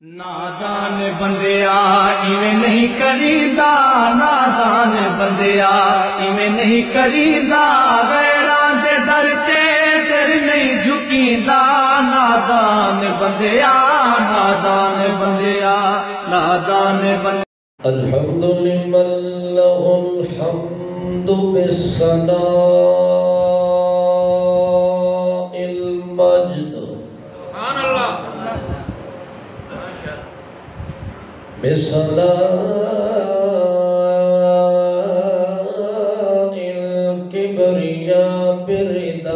نادان بندیا ایویں نہیں کریدا، نادان بندیا ایویں نہیں کریدا، غیراں دے در تے تیرے نہیں جھکیندا، نادان بندیا نادان بندیا نادان بندیا۔ الحمد لمن له الحمد بالثناء المجد بصلاة الكبرياء برداء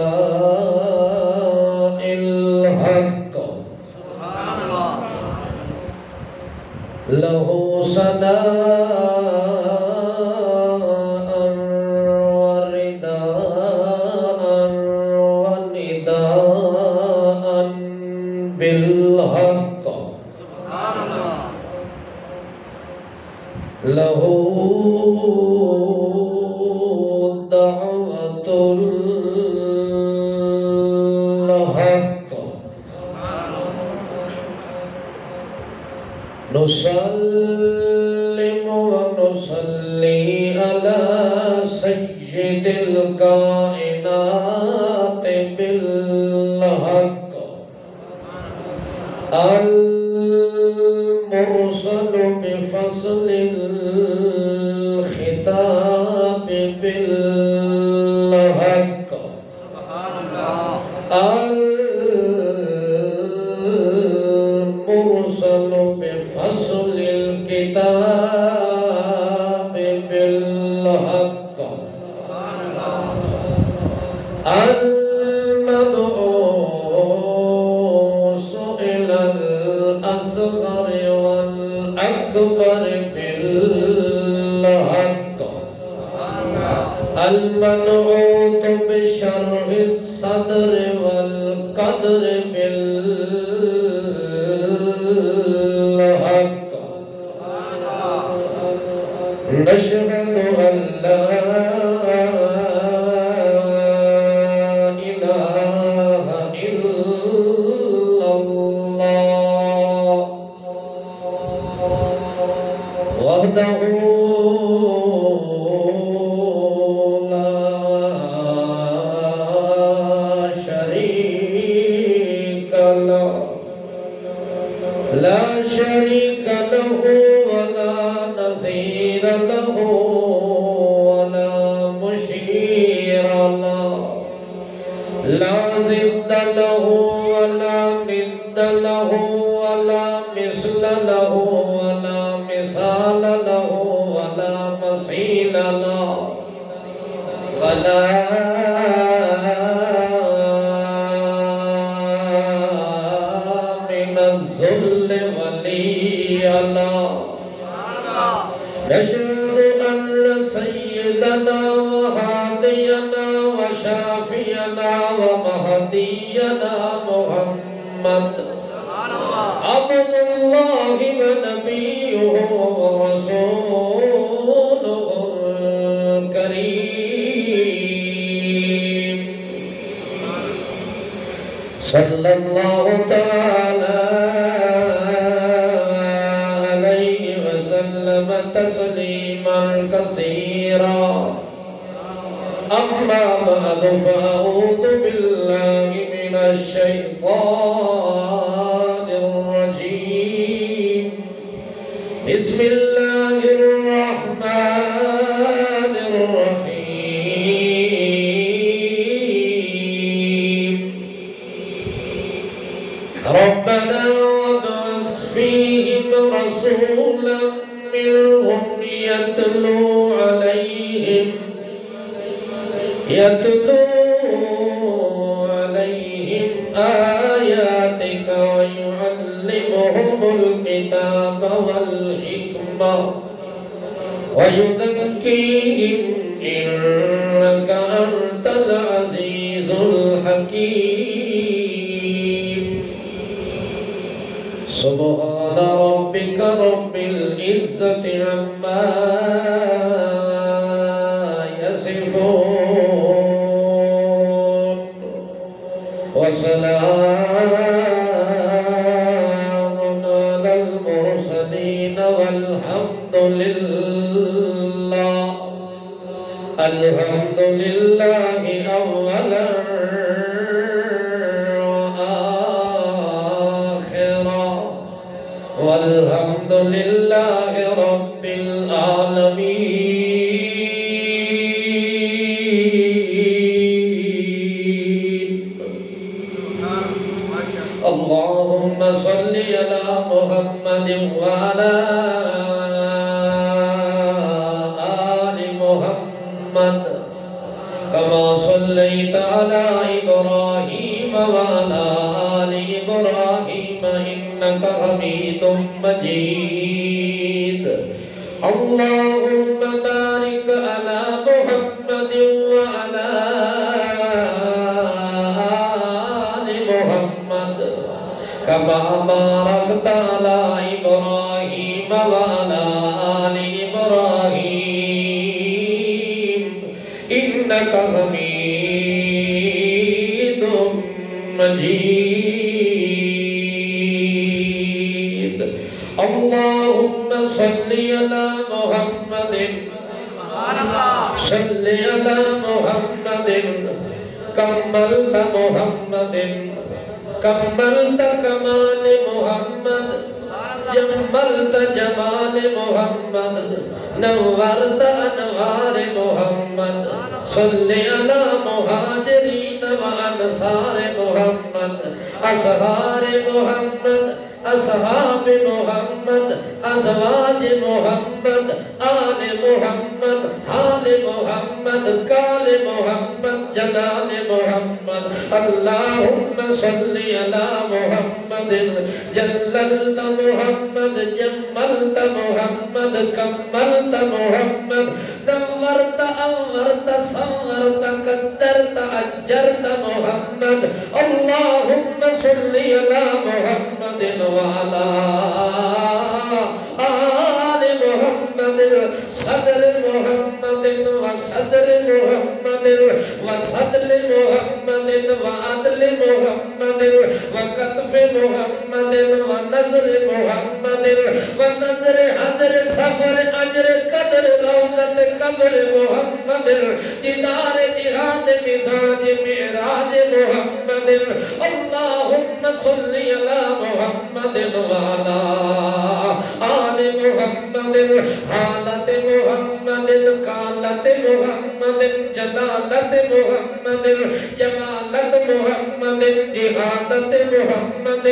الحق له ثناء ورداء ونداء بالحق له دعوة الحق نسلم ونصلي على سيد الكائنات بالحق المرسل بفصل الخطاب بالحق المرسل بفصل الكتاب بالحق المبعوث إلى الأصغر والأكبر بالحق المنعوت بشرح الصدر والقدر بالحق نشهد أن لا إله إلا الله وحده لا شريك له ولا نظير له ولا مشير له لا ضد له ولا ند له ولا مثل له ولا مثال له ولا مثيل له ولا من الذل ولي له نشهد أن سيدنا وهادينا وشافينا ومهدينا محمد عبد الله ونبيه ورسوله الكريم صلى الله تعالى عليه وسلم تسليما كثيرا أما بعد فأعوذ بالله من الشيطان الرجيم بسم الله الرحمن الرحيم ربنا وابعث فيهم رسولا منهم يتلو عليهم آياتك ويعلمهم الكتاب والحكمة ويزكيهم إنك أنت العزيز الحكيم سبحان ربك رب العزة عما يصفون وسلام على والحمد لله الحمد لله أولا وآخرا والحمد لله رب العالمين اللهم صل على محمد وعلى آل محمد كما صليت على إبراهيم وعلى آل إبراهيم إنك حميد مجيد اللهم بارك على محمد وعلى آل محمد كما باركت على إبراهيم وعلى آل إبراهيم إنك حميد مجيد اللهم صل على محمد صل على محمد كملت محمد كملت كمال محمد جملت جمال محمد نورت أنوار محمد صل على مهاجرين وأنصار محمد أصحاب محمد أصحاب محمد أزواج محمد آل محمد حال محمد قال محمد جلال محمد اللهم صل على محمد جللت محمد جملت محمد كملت محمد نورت أنورت صورت قدرت أجرت محمد اللهم صل على محمد وعلى آل محمد صدر محمد وصدر محمد وصدر محمد وعدل محمد وكتف محمد ونظر محمد ونظر حضر سفر أجر قدر روزة قبر محمد جدار جهاد مزاج معراج محمد اللهم صل على محمد وعلى آل محمد حالة محمد قالة محمد جلالة محمد جمالة محمد جهادة محمد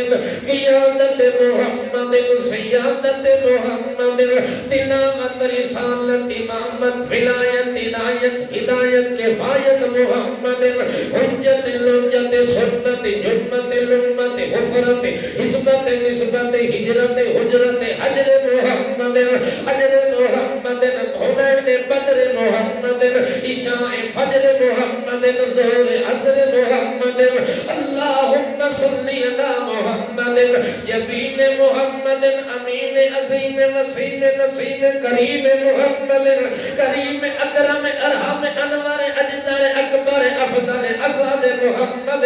قيادة محمد سيادة محمد تلاوة رسالة إمامة ولاية عناية هداية كفاية محمد حجة لجة سنة جنة الأمة حفرة حسبة نسبة هجرة حجرة أجر محمد أجر محمد حنين بدر محمد إشاء فجر محمد ظهر عصر محمد اللهم صل على محمد جبين محمد أمين عظيم وسيم نسيم كريم محمد كريم أكرم أرحم أنور أجدر أكبر أفضل أسعد محمد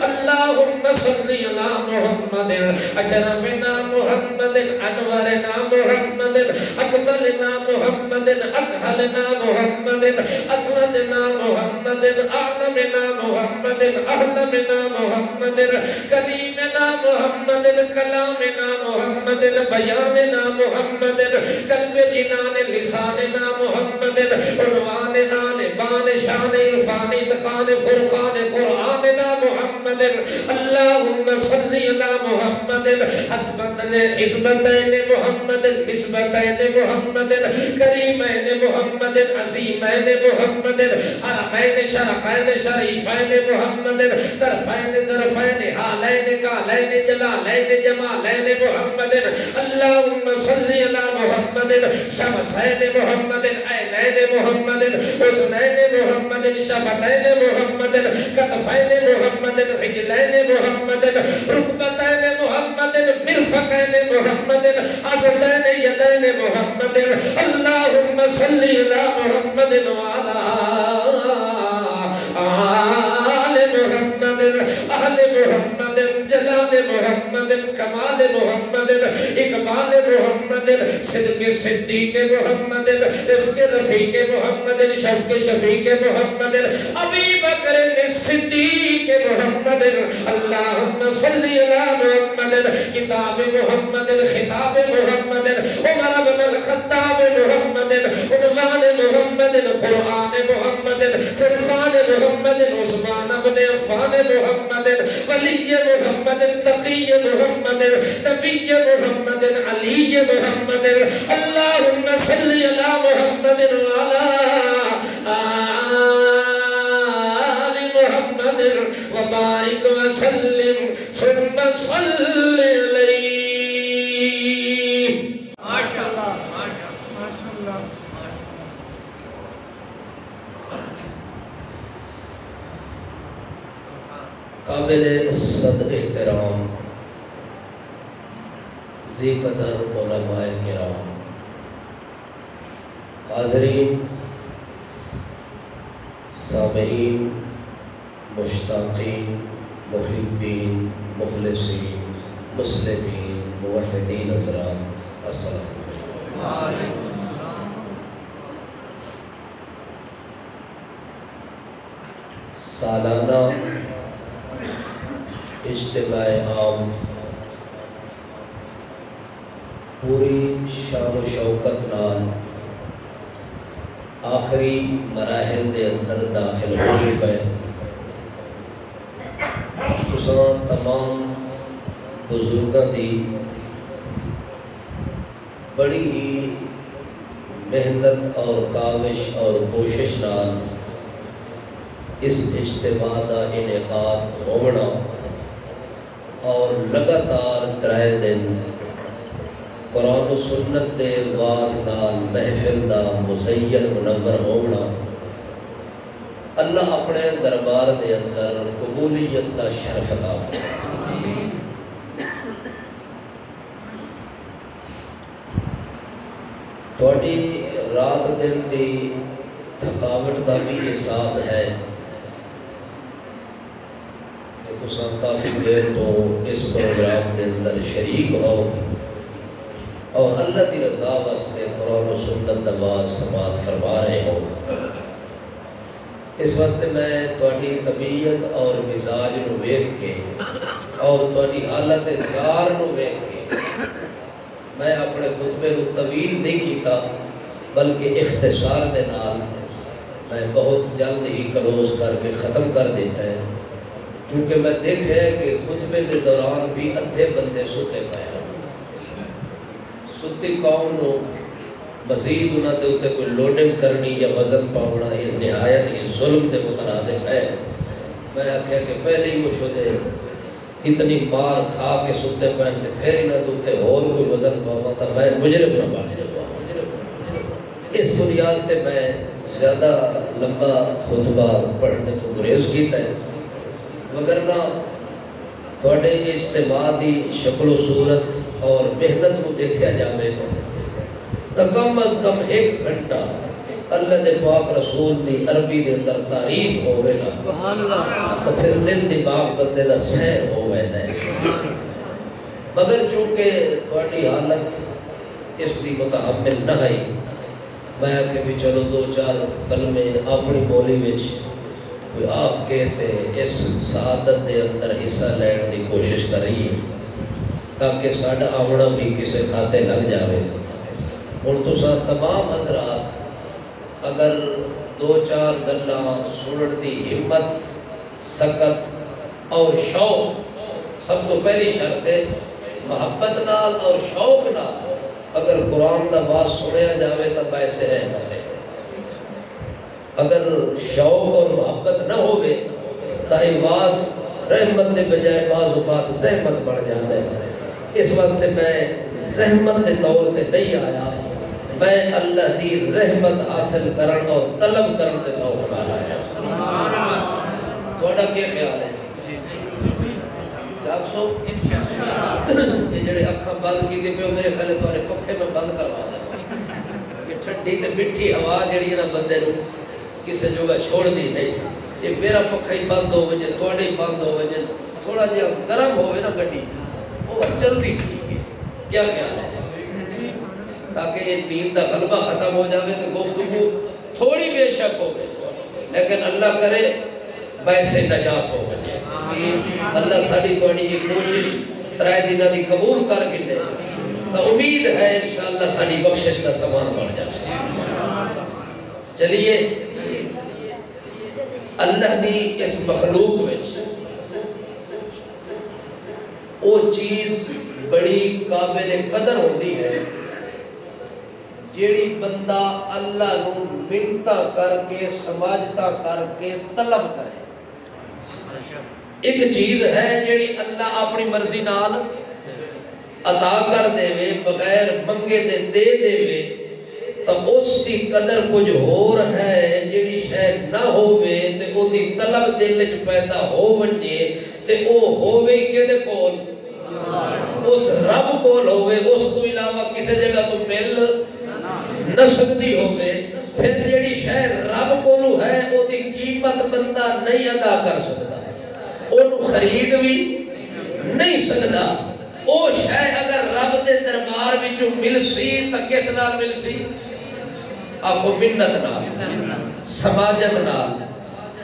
اللهم صل على محمد أشرفنا محمد أنورنا محمد أكملنا محمد أكحلنا محمد أسودنا محمد أعلمنا محمد أهلمنا محمد كليمنا محمد كلامنا محمد بياننا محمد قلب جنان لساننا محمد عنوان آن بان شان عرفان اتقان فرقان قرآننا محمد اللهم صل على محمد حسبتين محمد نسبتين محمد كريمين محمد عظيمين محمد حرمين شرفين شريفين محمد طرفين ظرفين حالين قالين جلالين جمالين محمد اللهم صل على محمد شمسين محمد عينين محمد حسنين محمد شفتين محمد كتفين محمد رجلين محمد ركبتين محمد مرفقين محمد عضدين يدين محمد اللهم صل على محمد وعلى آل محمد أهل محمد جلال محمد كمال محمد إقبال محمد محمد صدق صدیق محمد رفق رفیق محمد شفق شفیق محمد ابی بکر صدیق محمد اللہم صلی علی محمد کتاب محمد خطاب محمد عمر بن الخطاب محمد عنوان محمد قرآن محمد فرقان محمد عثمان بن عفان محمد ولی محمد تقی محمد نبی محمد علی محمد اللہم صلی علی محمد وعلا آل محمد وبارک وسلم ثم صلی علیہ ماشاءاللہ ماشاءاللہ قابل صد احترام ذی قدر علماء کرام حاضرین سامعین مشتاقین محبین مخلصین مسلمین موحدین حضرات السلام علیکم۔ سالانہ اجتماع عام پوری شان و شوکت نال آخری مراحل دے اندر داخل ہو چکا ہے۔ تساں تمام بزرگاں دی بڑی ہی محنت اور کاوش اور کوشش نال اس اجتماع کا انعقاد ہونا اور لگاتار 3 دن قرآن و سنت دے واز نال محفل دا مزین منور ہونا اللہ اپنے دربار دے اندر قبولیت دا شرف عطا فرمائے۔ تھوڑی رات دن دی تھکاوٹ دا بھی احساس ہے کہ تساں کافی دیر تو اس پروگرام دے اندر شریک ہو اور اللہ کی رضا واسطے قرآن و سنت دا واز سماعت فرما رہے ہو۔ اس واسطے میں تھوڑی طبیعت اور مزاج نو ویکھ کے اور تھوڑی حالت زار نو ویکھ کے میں اپنے خطبے نو طویل نہیں کیتا بلکہ اختصار دے نال میں بہت جلد ہی کلوز کر کے ختم کر دیتا ہے، چونکہ میں دیکھا ہے کہ خطبے دے دوران بھی ادھے بندے ستے پائے ہیں۔ ستی قوم نو مزید انہاں دے اوتے کوئی لوڈنگ کرنی یا وزن پاؤنا یہ نہایت ہی ظلم دے مترادف ہے۔ میں آکھیا کہ پہلے ہی وہ شدے اتنی مار کھا کے ستے پہن تے پھر انہاں دے اوتے اور کوئی وزن پاؤں تا میں مجرم نہ بن جاؤں۔ اس بنیاد تے میں زیادہ لمبا خطبہ پڑھنے تو گریز کیتا ہے، وگرنہ تھوڑے اجتماع دی شکل و صورت اور محنت کو دیکھا جاوے تو کم از کم 1 گھنٹہ اللہ دے پاک رسول دی عربی دے اندر تعریف ہوئے نا تو پھر دل دماغ بندے دا سیر ہوئے نا۔ مگر چونکہ تھوڑی حالت اس دی متحمل نہ آئی، میں کہ بھی چلو 2-4 کلمے اپنی بولی وچ کوئی آپ کہتے اس سعادت دے اندر حصہ لینے دی کوشش کر رہی ہے تاکہ ساڑھا آونا بھی کسے کھاتے لگ جاوے۔ اور تساں تمام حضرات اگر 2-4 گلاں سنن دی ہمت، سکت اور شوق، سب تو پہلی شرط ہے محبت نال اور شوق نال اگر قرآن دا واز سنیا جاوے تب ایسے رحمت ہے۔ اگر شوق اور محبت نہ ہوئے تو واز رحمت دے بجائے بعض اوقات زحمت بڑھ جاتا ہے۔ اس واسطے میں زحمت دے طور تے نہیں آیا، میں اللہ دی رحمت حاصل کرن اور طلب کرن دے ذوق نال آیا۔ تھوڑا کیا خیال ہے؟ جاگ سو یہ جڑے اکھاں بند کیتے پہ میرے خیال تھوڑے پکھے میں بند کروا دیں، یہ ٹھنڈی تے مٹھی ہوا جڑی ہے نا بندے نو کسے جگہ چھوڑ دی نہیں۔ یہ میرا پکھا ہی بند ہو وجے، تھوڑے ہی بند ہو وجے، تھوڑا جہاں گرم ہوئے نا گڈی وہ چل دی ٹھیک ہے۔ کیا خیال ہے؟ تاکہ یہ نیند کا غلبہ ختم ہو جائے تو گفتگو تھوڑی بے شک ہو گئی لیکن اللہ کرے ویسے نجات ہو گئے. اللہ ساری تھوڑی یہ کوشش ترائے دنوں کی قبول کر کے لے تو امید ہے انشاءاللہ ساری بخشش کا سامان بڑھ جائے. چلیے اللہ دی اس مخلوق وچ وہ چیز بڑی قابل قدر ہوتی ہے جیڑی بندہ اللہ نو منتا کر کے سماجتا کر کے طلب کرے. ایک چیز ہے جیڑی اللہ اپنی مرضی نال عطا کر دے وے بغیر منگے دے دے تو اس دی قدر کچھ ہور ہے جیڑی شاید نہ ہووے تے او دی طلب دل وچ پیدا ہو ونجے تے او ہووے کدے کول اس رب کول ہووے اس تو علاوہ کسی جگہ تو مل نہ سکتی ہووے. پھر جیڑی شاید رب کولو ہے او دی قیمت بندہ نہیں ادا کر سکتا اونوں خرید بھی نہیں سکتا. او شاید اگر رب دے دربار وچوں مل سی تے کس نال مل سی آکھو منت نال سماجت نال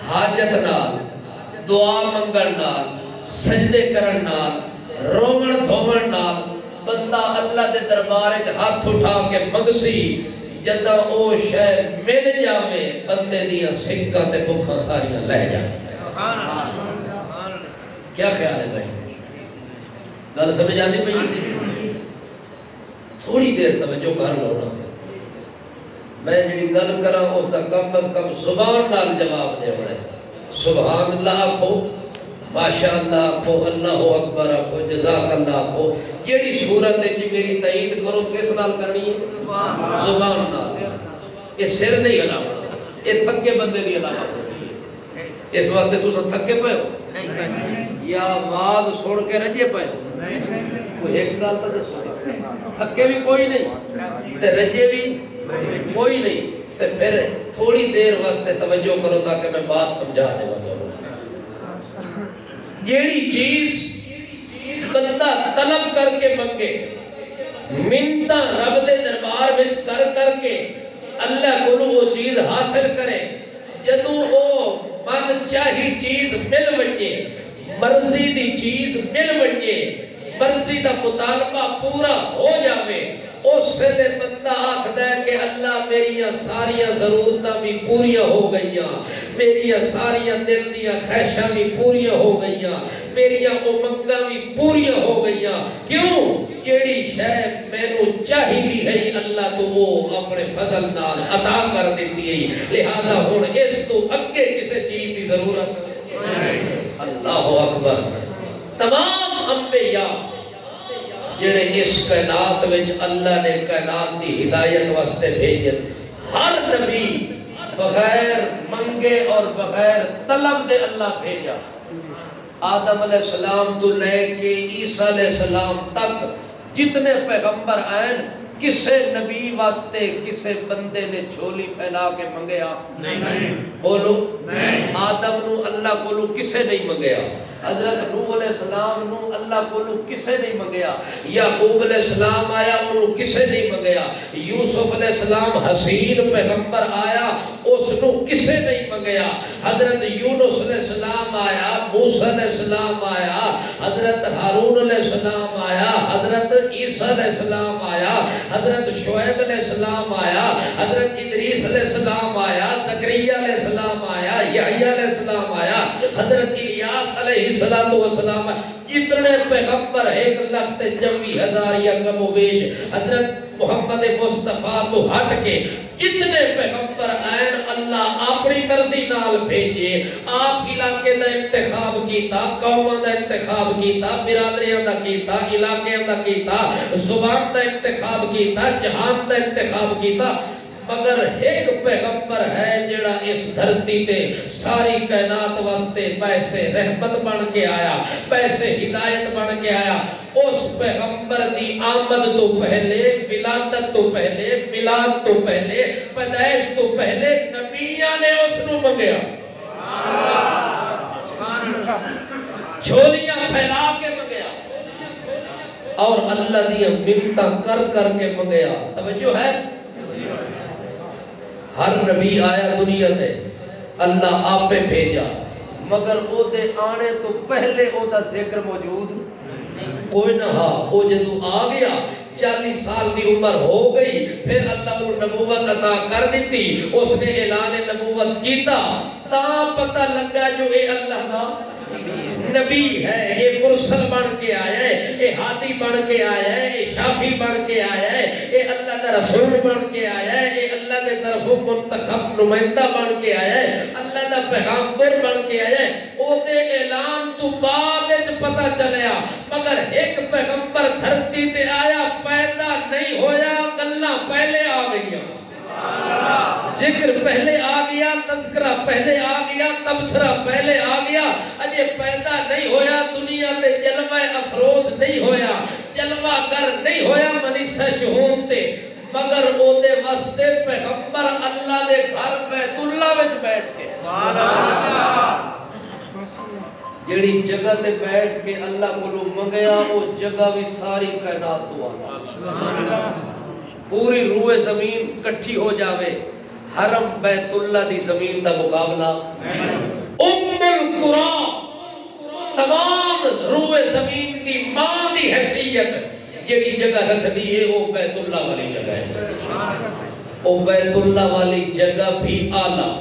حاجت نال دعا منگن نال سجدے کرن نال روون دھوون نال بندہ اللہ دے دربار وچ ہاتھ اٹھا کے منگسی جدا او شے مل جاوے بندے دیاں سکھاں تے بھکھاں ساریاں لہ جاویں. کیا خیال ہے بھائی گل سمجھ آتی پئی؟ تھوڑی دیر توجہ کر لو نا میں جڑی گل کراں اس دا کم از کم زبان نال جواب دے بڑے. سبحان اللہ آکھو ماشاءاللہ آکھو اللہ اکبر آکھو جزاک اللہ آکھو. جیڑی صورت وچ میری تائید کرو کس نال کرنی ہے؟ زبان نال. یہ سر نہیں ہلاونا یہ تھکے بندے دی علامت ہے. اس واسطے تساں تھکے پئے ہو یا آواز سن کے رجے پئے ہو؟ کوئی ایک گل تو دسو تھکے بھی کوئی نہیں تے رجے بھی کوئی نہیں. تے پھر تھوڑی دیر واسطے توجہ کرو تاکہ میں بات سمجھا دے تو. جیڑی چیز بندہ طلب کر کے منگے منتا رب دے دربار وچ کر کے اللہ کو وہ چیز حاصل کرے جدوں او من چاہی چیز مل ونجے مرضی دی چیز مل ونجے مرضی دا مطالبہ پورا ہو جاوے اس سے بندہ آکھدا ہے کہ اللہ میریاں ساریاں ضرورتاں بھی پوریاں ہو گئیاں میریاں ساریاں دل دیاں خواہشاں بھی پوریاں ہو گئیاں میریاں امنگاں بھی پوریاں ہو گئیاں. کیوں؟ جیڑی شے مینوں چاہیدی ہے اللہ تو وہ اپنے فضل نال عطا کر دیتی ہے. لہذا ہن اس تو اگے کسی چیز دی ضرورت اللہ اکبر. تمام انبیاء جڑے اس کائنات وچ اللہ نے کائنات دی ہدایت واسطے بھیجن ہر نبی بغیر منگے اور بغیر طلب دے اللہ بھیجا. آدم علیہ السلام تو لے کے عیسیٰ علیہ السلام تک جتنے پیغمبر آئے کسے نبی واسطے کسے بندے نے جھولی پھیلا کے منگیا نہیں. بولو آدم نو اللہ کو کسے نہیں منگیا. حضرت نوح علیہ السلام نو اللہ کو کسے نہیں منگیا. یعقوب علیہ السلام آیا انہوں کسے نہیں منگیا. یوسف علیہ السلام حسین پیغمبر آیا اس نو کسے نہیں منگیا. حضرت یونس علیہ السلام آیا موسیٰ علیہ السلام آیا حضرت ہارون علیہ السلام آیا حضرت عیسیٰ علیہ السلام آیا حضرت شعیب علیہ السلام آیا حضرت ادریس علیہ السلام آیا زکریا علیہ السلام آیا یحییٰ علیہ السلام آیا حضرت الیاس علیہ السلام. اتنے پیغمبر 1,54,000 یا کم و بیش حضرت محمد مصطفیٰ تو ہٹ کے جتنے پیغمبر آئین اللہ اپنی مرضی نال بھیجے. آپ علاقے دا انتخاب کیتا قوموں دا انتخاب کیتا برادریاں دا کیتا علاقے دا کیتا زبان دا انتخاب کیتا جہان دا انتخاب کیتا. مگر ایک پیغمبر ہے جڑا اس دھرتی تے ساری کائنات واسطے پیسے رحمت بن کے آیا پیسے ہدایت بن کے آیا. اس پیغمبر دی آمد تو پہلے ولادت تو پہلے میلاد تو پہلے پیدائش تو پہلے نبیاں نے اس نو منگیا. جھولیاں پھیلا کے منگیا. اور اللہ دیا منتاں کر کر کے منگیا. توجہ ہے؟ ہر نبی آیا دنیا تے اللہ آپ پہ بھیجا مگر او دے آنے تو پہلے او دا ذکر موجود کوئی نہ ہا. او جدو آ گیا 40 سال دی عمر ہو گئی پھر اللہ کو نبوت عطا کر دیتی. اس نے اعلان نبوت کیتا تا پتہ لگا جو اے اللہ دا نبی ہے, اے مرسل بن کے آیا ہے, اے ہادی بن کے آیا ہے, اے شافی بن کے آیا ہے, اے اللہ دا رسول بن کے آیا ہے, اے اللہ دے طرف منتخب نمائندہ بن کے آیا ہے, اللہ دا پیغمبر بن کے آیا ہے. او دے اعلان تو بعد وچ پتہ چلیا مگر ایک پیغمبر دھرتی تے آیا پیدا نہیں ہویا, گلاں پہلے آ گئیاں. ذکر پہلے آ گیا, تذکرہ پہلے آ گیا, تبصرہ پہلے آ گیا. اجے پیدا نہیں ہویا دنیا تے جلوہ افروز نہیں ہویا, جلوہ گر نہیں ہویا منیسہ شہود تے مگر او دے واسطے پیغمبر اللہ دے گھر بیت اللہ وچ بیٹھ کے جیڑی جگہ تے بیٹھ کے اللہ کو منگیا او جگہ بھی ساری کائنات تو آنا. پوری روح زمین کٹھی ہو جاوے حرم بیت اللہ دی زمین دا مقابلہ ام القرآن تمام روح زمین دی ماں دی حیثیت جیڑی جگہ رکھ دیئے وہ بیت اللہ والی جگہ ہے. وہ بیت اللہ والی جگہ بھی اعلیٰ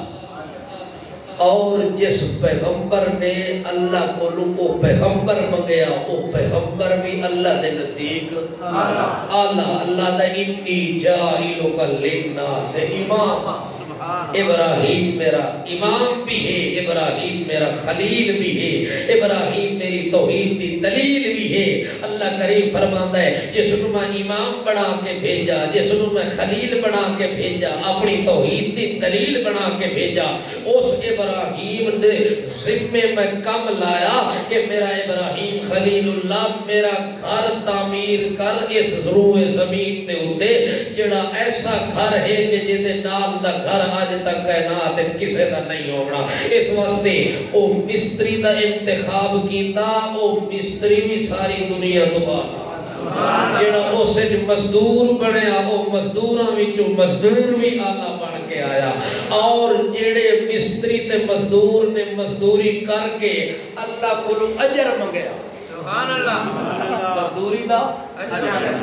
اور جس پیغمبر نے اللہ کو وہ پیغمبر منگیا وہ پیغمبر بھی اللہ دے نزدیک اعلیٰ. اللہ دا انی جاعلک للناس اماما. ابراہیم میرا امام بھی ہے, ابراہیم میرا خلیل بھی ہے, ابراہیم میری توحید دی دلیل بھی ہے. اللہ کریم فرماتا ہے جس نو میں امام بنا کے بھیجا, جس نو میں خلیل بنا کے بھیجا, اپنی توحید دی دلیل بنا کے بھیجا, اس ابراہیم دے ذمے میں کم لایا کہ میرا ابراہیم خلیل اللہ میرا گھر تعمیر کر اس روح زمین دے ہوتے جڑا ایسا گھر ہے کہ جدے نال دا گھر آج تک کائنات کسے دا نہیں ہونا. اس واسطے او مستری دا انتخاب کیتا, او مستری بھی ساری دنیا تو آنا جڑا اس وچ مزدور بنیا او مزدوراں وچوں مزدور بھی اعلیٰ بن کے آیا. اور جڑے مستری تے مزدور نے مزدوری کر کے اللہ کو اجر منگیا, سبحان اللہ, مزدوری دا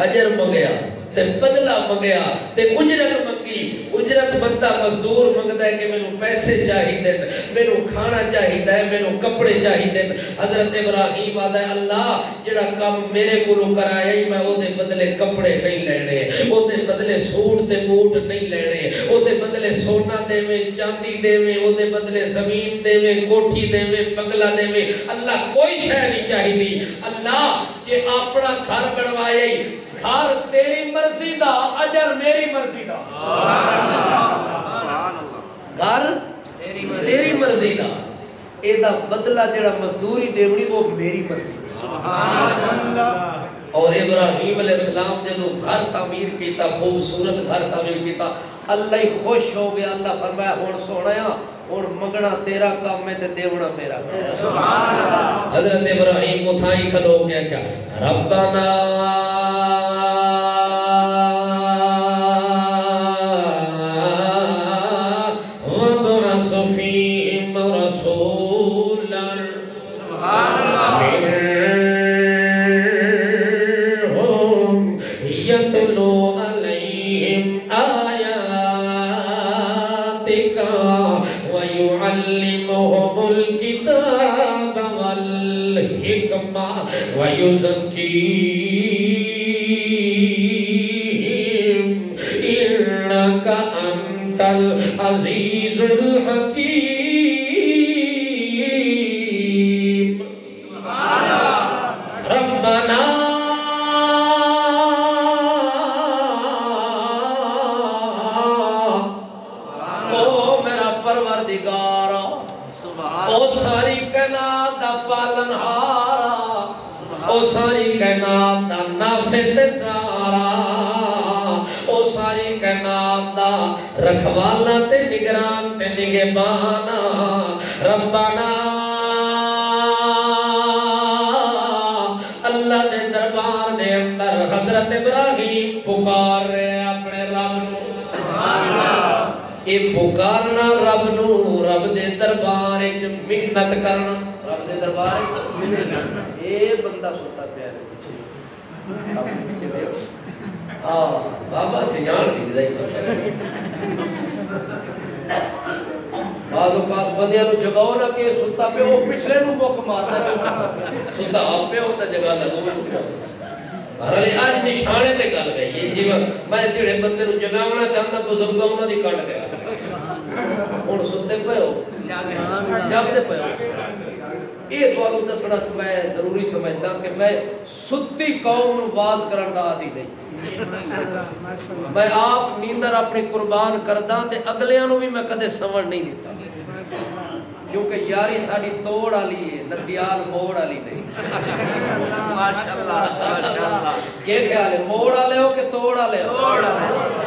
اجر منگیا تے بدلہ منگیا تے اجرت منگی. اجرت بندہ مزدور منگتا ہے کہ میں نو پیسے چاہی دن, میں نو کھانا چاہی دے, میں نو کپڑے چاہی دن. حضرت ابراہیم آدھا ہے اللہ جڑا کام میرے کو کرایا ہی میں او دے بدلے کپڑے نہیں لینے, او دے بدلے سوٹ تے بوٹ نہیں لینے, او دے بدلے سونا دے میں, چاندی دے میں, او دے بدلے زمین دے میں, کوٹھی دے میں, بنگلہ دے میں. اللہ کوئی شے نہیں چاہی دی. اللہ کہ اپنا گھر بنوایا ہی گھر تیری مرضی دا, اجر میری مرضی دا. گھر تیری مرضی دا, اے دا بدلہ جڑا مزدوری دیونی وہ میری مرضی. اور ابراہیم علیہ السلام جدو گھر تعمیر کیتا, خوبصورت گھر تعمیر کیتا, اللہ ہی خوش ہو گیا. اللہ فرمایا ہون سونایا اور منگنا تیرا کام ہے تے دیونا میرا کام. سبحان اللہ. حضرت ابراہیم اتھائی کھلو گیا کیا ربنا وابعث فیہم رسولا منہم یتلو علیہم وَيُعَلِّمُهُمُ الْكِتَابَ وَالْحِكْمَةَ وَيُزَكِّيهِمْ إِنَّكَ أَنْتَ الْعَزِيزُ الْحَكِيمُ. رَبَّنَا پروردگارا او ساری کائنات دا پالنہارا, او ساری کائنات دا نافذ زارا, او ساری کائنات دا رکھوالا تے نگران تے نگہبانا. ربنا اللہ دے دربار دے پکار رہے اپنے رب نو سبحان اللہ اے پکارنا رب نو رب دے دربار وچ منت کرنا رب دے دربار وچ منت اے بندہ سوتا پیا پیچھے پیچھے دیکھو ہاں بابا سے جان دی جائی بعض اوقات بندیاں نو جگاؤ نہ کہ ستا پہ وہ پچھلے نو مک مارتا ہے ستا آپ پہ ہوتا جگہ لگو بہرحال آج نشانے تے گل گئی ہے جی میں جڑے بندے نو جگاونا چاہتا بزرگ انہاں دی کٹ گیا ہن ستے پے ہو جاگدے پے ہو یہ تھانوں دسنا میں ضروری سمجھدا کہ میں ستی قوم نو واز کرن دا عادی نہیں میں آپ نیندر اپنی قربان کردا تے اگلیاں نو بھی میں کدے سمجھ نہیں دیتا کیونکہ یاری ساری توڑ والی ہے نتیال موڑ والی نہیں ماشاءاللہ ماشاءاللہ یہ خیال ہے موڑ والے ہو کہ توڑ والے ہو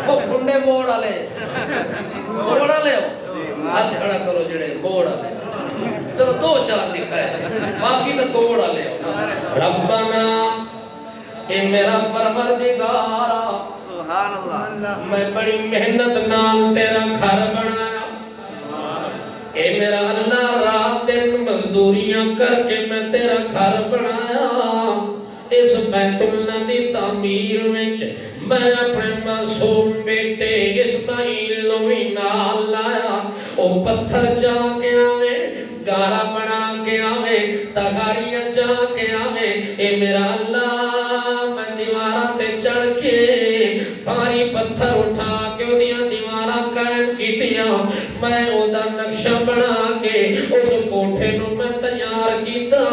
وہ کھنڈے موڑ والے موڑ والے ہو آج کھڑا کرو جڑے موڑ والے چلو دو چار دکھائے باقی تو توڑ والے ہو ربنا اے میرا پروردگارا سبحان اللہ میں بڑی محنت نال تیرا گھر بنایا اے میرا اللہ رات دن مزدوریاں کر کے میں تیرا گھر بنایا اس بیت اللہ دی تعمیر وچ میں اپنے معصوم بیٹے اسماعیل نو بھی نال لایا او پتھر جا کے آوے گارا بنا کے آوے تغاریاں جا کے آوے اے میرا اللہ میں دیواراں تے چڑھ کے بھاری پتھر اٹھا کے اودیاں دیواراں قائم کیتیاں میں او دا نقشہ بنا کے اس کوٹھے نو میں تیار کیتا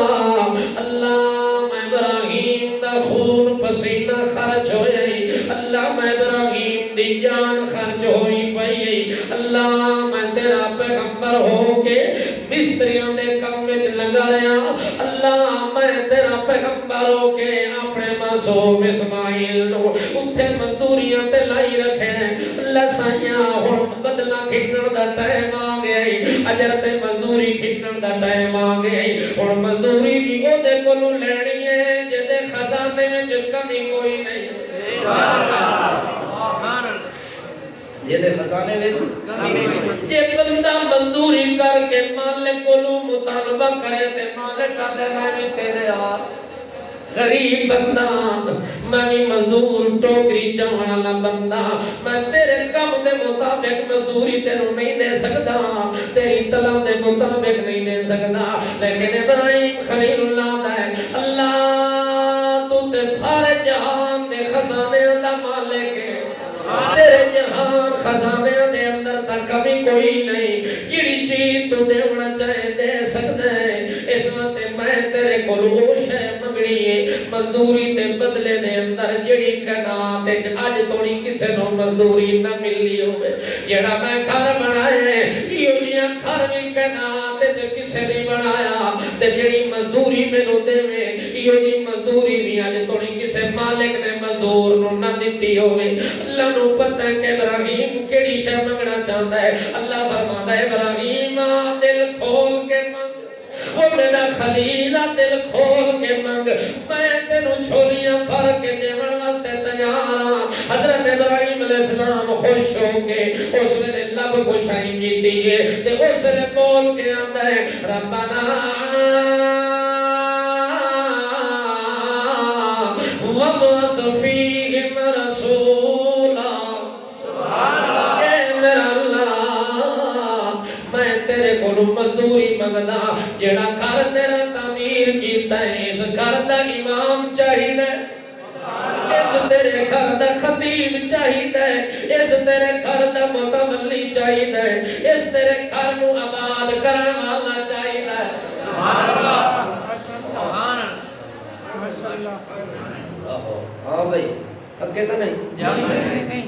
اللہ میں ابراہیم دا خون پسینہ خرچ ہوئے اللہ میں ابراہیم دی جان خرچ ہوئی پئی اللہ میں تیرا پیغمبر ہو کے مستریوں دے کم وچ لگا رہا اللہ میں تیرا پیغمبر ہو کے اپنے معصوم اسماعیل نو اوتھے مزدوریاں تے لائی رکھے اللہ سائیاں ہن بدلا کھٹن دا ٹائم آ گیا اجر تے مزدوری کھٹن دا ٹائم آ گیا ہن مزدوری بھی او دے کولوں لینی ہے جے دے خزانے وچ کمی کوئی نہیں سبحان اللہ سبحان اللہ جے دے خزانے وچ کمی نہیں جے بندہ مزدوری کر کے مالک کولوں مطالبہ کرے تے مالک آدے میں بھی تیرے ہاتھ غریب بندہ میں بھی مزدور ٹوکری چاہن والا بندہ میں تیرے کم دے مطابق مزدوری تینوں نہیں دے سکتا تیری طلب دے مطابق نہیں دے سکتا لیکن ابراہیم خلیل اللہ ہے اللہ تو تے سارے جہان دے خزانے دا مالک ہے تیرے جہان خزانے دے اندر تا کمی کوئی نہیں جڑی چیز تو دیونا چاہے دے سکتا ہے اس وقت میں تیرے کو روش ہے مزدوری تے بدلے دے اندر جڑی کنات اج توڑی کسے نو مزدوری نہ ملی ہوئے جڑا میں گھر بنایا یہ گھر بھی کنات کسے نہیں بنایا تے جڑی مزدوری مینوں دیوے یہ مزدوری بھی اج توڑی کسے مالک نے مزدور نو نہ دتی ہوئے اللہ نو پتہ ہے کہ ابراہیم کیڑی شے منگنا چاہندا ہے اللہ فرماتا ہے ابراہیم دل کھول کے مانگ وہ میرا خلیلہ دل کھول کے مانگ میں تینوں چھولیاں بھر کے دیون واسطے تیار ہاں حضرت ابراہیم علیہ السلام خوش ہو کے اس ویلے لب خوشائی کیتی ہے تے اس نے بول کے آندا ہے ربنا وابعث فیہم رسولا سبحان اللہ اے میرا اللہ میں تیرے کو مزدوری منگدا جڑا گھر تیرا تعمیر کیتا ہے اس گھر دا امام چاہیے اس تیرے گھر دا خطیب چاہیے اس تیرے گھر دا متولی چاہیے اس تیرے گھر نو آباد کرن والا چاہیے سبحان اللہ سبحان اللہ ماشاءاللہ ہاں بھائی تھکے تو نہیں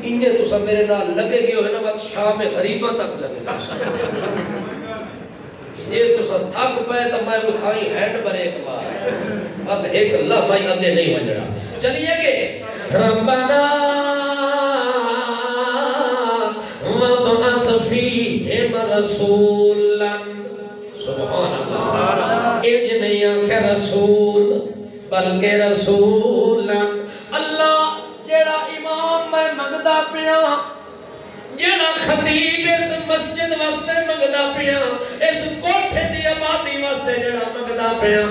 انہیں تو سب میرے نال لگے گئے ہوئے نا بات شام غریبہ تک لگے گا یہ تو سب تھک پائے تو میں اٹھائی ہینڈ بریک بار اب ایک اللہ بھائی آدھے نہیں بجڑا چلیے گے ربنا وابعث فیہم رسولا سبحان اللہ ایج نہیں آنکھے رسول بلکہ رسولا اللہ جیڑا امام میں منگدا پیا جڑا خطیب اس مسجد واسطے منگدا پیا اس کوٹھے دی آبادی واسطے جڑا منگدا پیا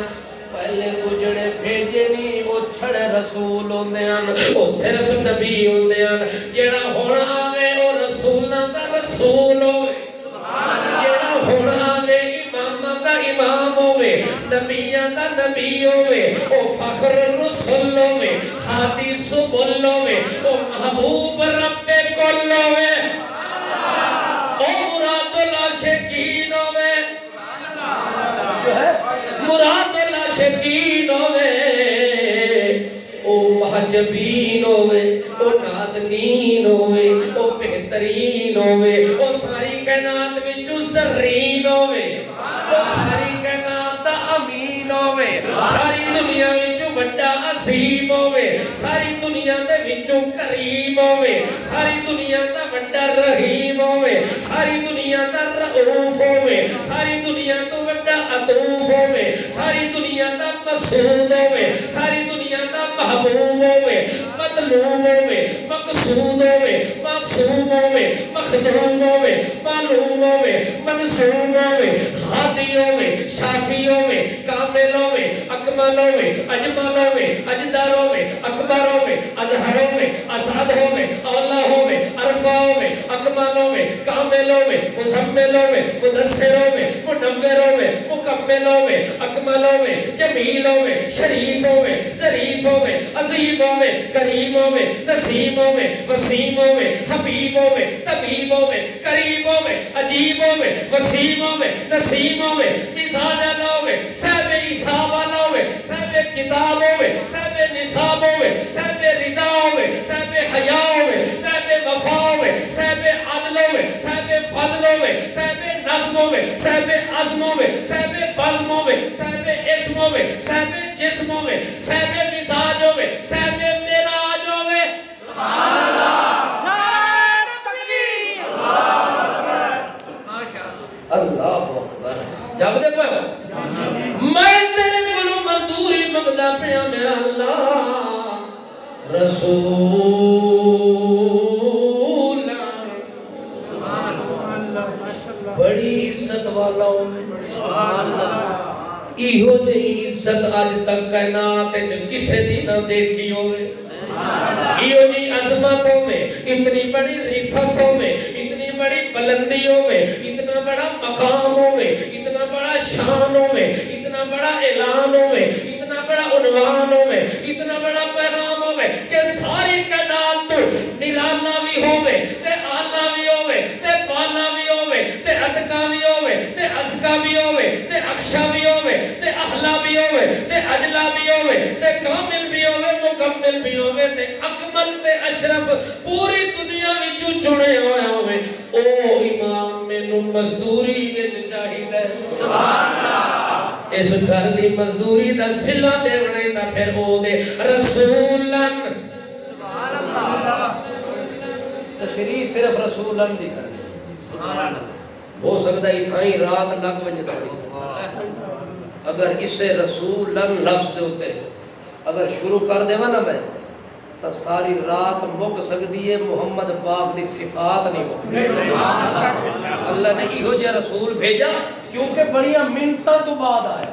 پہلے کو جڑے بھیجے نہیں وہ چھڑے رسول ہوندے ہیں وہ صرف نبی ہوندے ہیں جڑا ہن آوے وہ رسولاں دا رسول ہوے جڑا ہن آوے اماماں دا امام ہوے نبیاں دا نبی ہوے او فخر الرسل ہوے ہادی سبل ہوے او محبوب رب کل ہوے او مراد العاشقین ہوے مراد العاشقین ہوے او محجبین ہوے او نازنین ہوے او بہترین ہوے او ساری کائنات وچوں سرین ہوے او ساری کائنات دا امین ہوے ساری دنیا وچوں بڑا عظیم ہوے ساری دنیا دے وچوں کریم ہوے ساری دنیا دا بڑا رحیم ہوے ساری دنیا دا رؤوف ہوے ساری دنیا تو بڑا عطوف ہوے ساری دنیا دا مسعود ہوے ساری دنیا دا محبوب ہوے مطلوب ہوے مقصود ہوے معصوم ہوے مخدوم ہوے معلوم ہوے منصوب ہوے ہادی ہوے شافی ہوے کامل ہوے اکمل ہوے اجمل ہوے اجدر ہوے اکبر ہوے اظہر ہوے اسعد ہوے اولا ہوے ارفع ہوے اکمل ہوے کامل ہوے مزمل ہوے مدثر ہوے منور ہوے مکمل ہوے اکمل ہوے جمیل ہوے شریف ہوے ظریف ہوے عظیم ہوے کریم ہوے نسیم ہوے وسیم ہوے حبیب ہوے طبیب ہوے قریب ہوے عجیب ہوے وسیم ہوے نسیم ہوے مزاج والا ہوے صاحب حساب والا ہوے صاحب کتاب ہوے صاحب نصاب ہوے صاحب رضا ہوے صاحب حیا ہوے صاحب وفا ہوے صاحب عدل ہوے صاحب فضل ہوے صاحب نظم ہوے صاحب عزم ہوے صاحب بزم ہوے صاحب اسم ہوے صاحب جسم ہوے صاحب مزاج ہوے صاحب معراج ہوے سبحان اللہ نعرہ تکبیر اللہ اکبر جب دے پہ میں تیرے کولوں مزدوری منگدا پیا میرا اللہ رسول سبحان اللہ ماشاءاللہ بڑی عزت والا ہوے سبحان اللہ ایہو جی عزت اج تک کائنات وچ کسے دی نہ دیکھی ہوے ایہو جی عظمت ہوے اتنی بڑی رفعت ہوے اتنی بڑی بلندی ہوے اتنا بڑا مقام ہوے اتنا بڑا شان ہوے اتنا بڑا اعلان ہوے اتنا بڑا عنوان ہوے اتنا بڑا پیغام ہوے کہ ساری کائنات تو نرالا بھی ہوے تے آلہ بھی ہوے تے بالا بھی ہوے تے اتقا بھی ہوے تے ازکا بھی ہوے تے اخشا بھی ہوے تے احلا بھی ہوے تے اجلا بھی ہوے تے کامل بھی ہوے مکمل بھی ہوے تے اکمل تے اشرف پوری دنیا وچوں چنے ہوئے ہوے او امام مینوں مزدوری وچ چاہیدا ہے سبحان اللہ اس گھر دی مزدوری دا صلہ دیونے دا پھر او دے رسولن سبحان اللہ تشریح صرف رسولن دی کرنی سبحان اللہ ہو سکتا ہے تھائی رات لگ ونجے تھوڑی اگر اسے رسولن لفظ دے ہوتے اگر شروع کر دے نا میں تو ساری رات مک سکتی ہے محمد پاک دی صفات نہیں ہوتی اللہ نے ایہو جے رسول بھیجا کیونکہ بڑیاں منتاں تو بعد آیا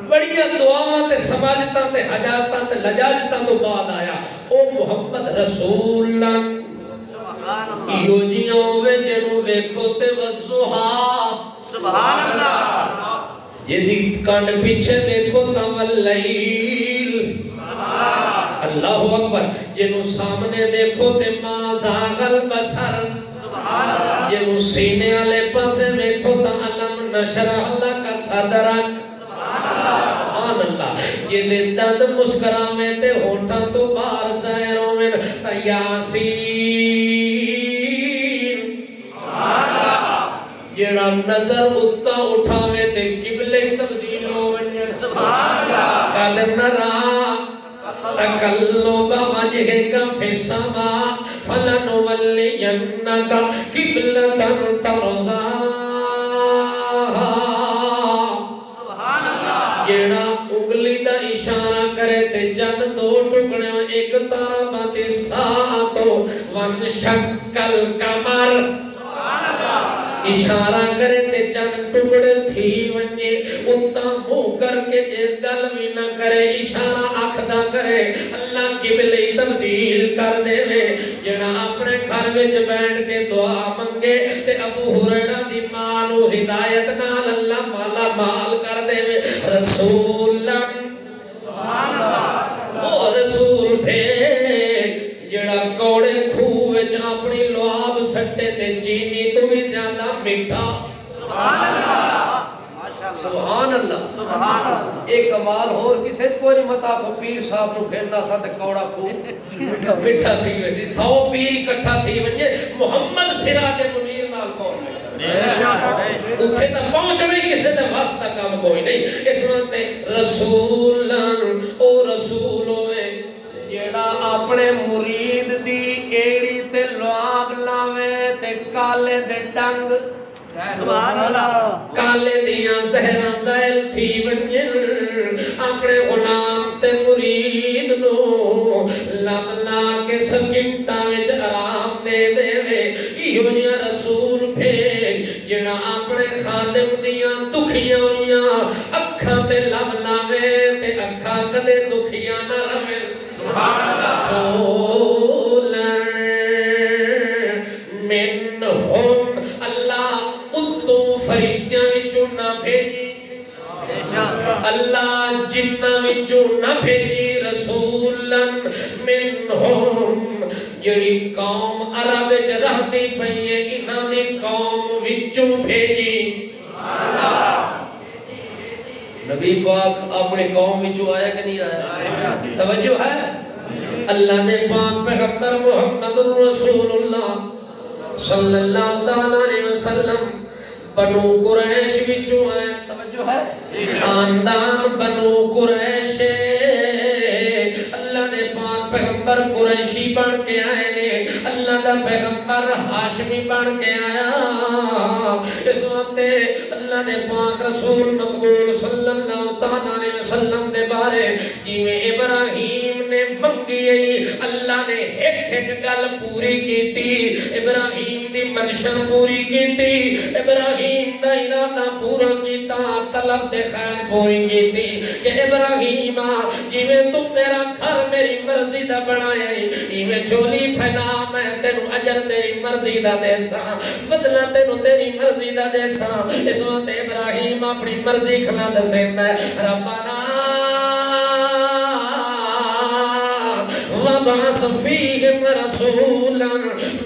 بڑیاں دعاواں تے سماجتاں تے حجاتاں تے لجاجتاں تو بعد آیا او محمد رسولن ایہو جیاں ہوئے جنوں ویکھو تے وضحا سبحان اللہ جدی کانڈ پیچھے دیکھو تا واللیل اللہ اکبر جنہوں سامنے دیکھو تے ما زاغل بسر جنہوں سینے والے پاسے دیکھو تا علم نشرح لک صدرن سبحان اللہ یہ دے دند مسکرامے تے ہوٹھا تو بار زہروں میں تا یاسین جڑا نظر اتا اٹھاوے تے قبلے تبدیل ہوئے سبحان اللہ قلب نرا تقلب وجهك في السماء فلنولينك قبلة ترضاها سبحان اللہ جڑا انگلی دا اشارہ کرے تے جن دو ٹکڑے ایک طرف تے سا ون شکل کمر اشارہ کرے تے چند ٹکڑے تھی ونجے اتا منہ کر کے جے گل بھی نہ کرے اشارہ اکھ دا کرے اللہ قبلے تبدیل کر دے وے جڑا اپنے گھر وچ بیٹھ کے دعا منگے تے ابو ہریرہ دی ماں نو ہدایت نال اللہ مالا مال کر دے وے رسولن سبحان اللہ او رسول بھیج جڑا کوڑے کھوہ وچ اپنی لعاب سٹے تے چینی تو بھی زیادہ میٹھا سبحان اللہ سبحان اللہ سبحان اللہ ایک کمال اور کسے کوئی نہیں متا کو پیر صاحب نو پھیرنا سا تے کوڑا کھو میٹھا تھی ویسی 100 پیر اکٹھا تھی ونجے محمد سراج منیر نال کون اتھے تا پہنچ نہیں کسے تے واسطہ کام کوئی نہیں اس وقت رسولن او رسول ہوئے جیڑا اپنے مرید دی ایڑی تے لعاب لاوے تے کالے دے ڈنگ سبحان اللہ کالے دیاں زہرہ زائل تھی ونجن اپنے غلام تے مرید نو لملا کے سکمٹا وچ آرام دے دے وے ایہو جیاں رسول بھیج جڑا اپنے خادم دیاں دکھیاں ہویاں اکھاں تے لملاوے تے اکھاں کدے دکھیاں نہ رہے سبحان اللہ رسولاً منہم اللہ اتو فرشتیاں وچوں نہ بھیجی اللہ جنہ وچوں نہ بھیجی رسولاً منہم جڑی قوم عرب وچ رہتی پئی ہے انہاں دی قوم وچوں بھیجی نبی پاک اپنے قوم وچوں آیا کہ نہیں آیا توجہ ہے اللہ نے پاک پیغمبر محمد رسول اللہ صلی اللہ تعالیٰ علیہ وسلم بنو قریش وچوں آئے توجہ ہے خاندان بنو قریش اللہ نے پاک پیغمبر قریشی بن کے آئے نے اللہ دا پیغمبر ہاشمی بن کے آیا اس وقت اللہ نے پاک رسول مقبول صلی اللہ تعالیٰ علیہ وسلم دے بارے جیویں ابراہیم نے منگی اللہ نے ایک گل پوری کیتی ابراہیم دی منشا پوری کیتی ابراہیم دا ارادہ پورا کیتا طلب تے خیر پوری کیتی کہ ابراہیم جیویں تو میرا گھر میری مرضی دا بنایا ایویں چولی پھیلا میں تینوں اجر تیری مرضی دا دے ساں بدلہ تینوں تیری مرضی دا دے ساں اس وقت ابراہیم اپنی مرضی کھلا دسیندا ہے ربنا وَبَعَثْ فِيهِمْ رَسُولًا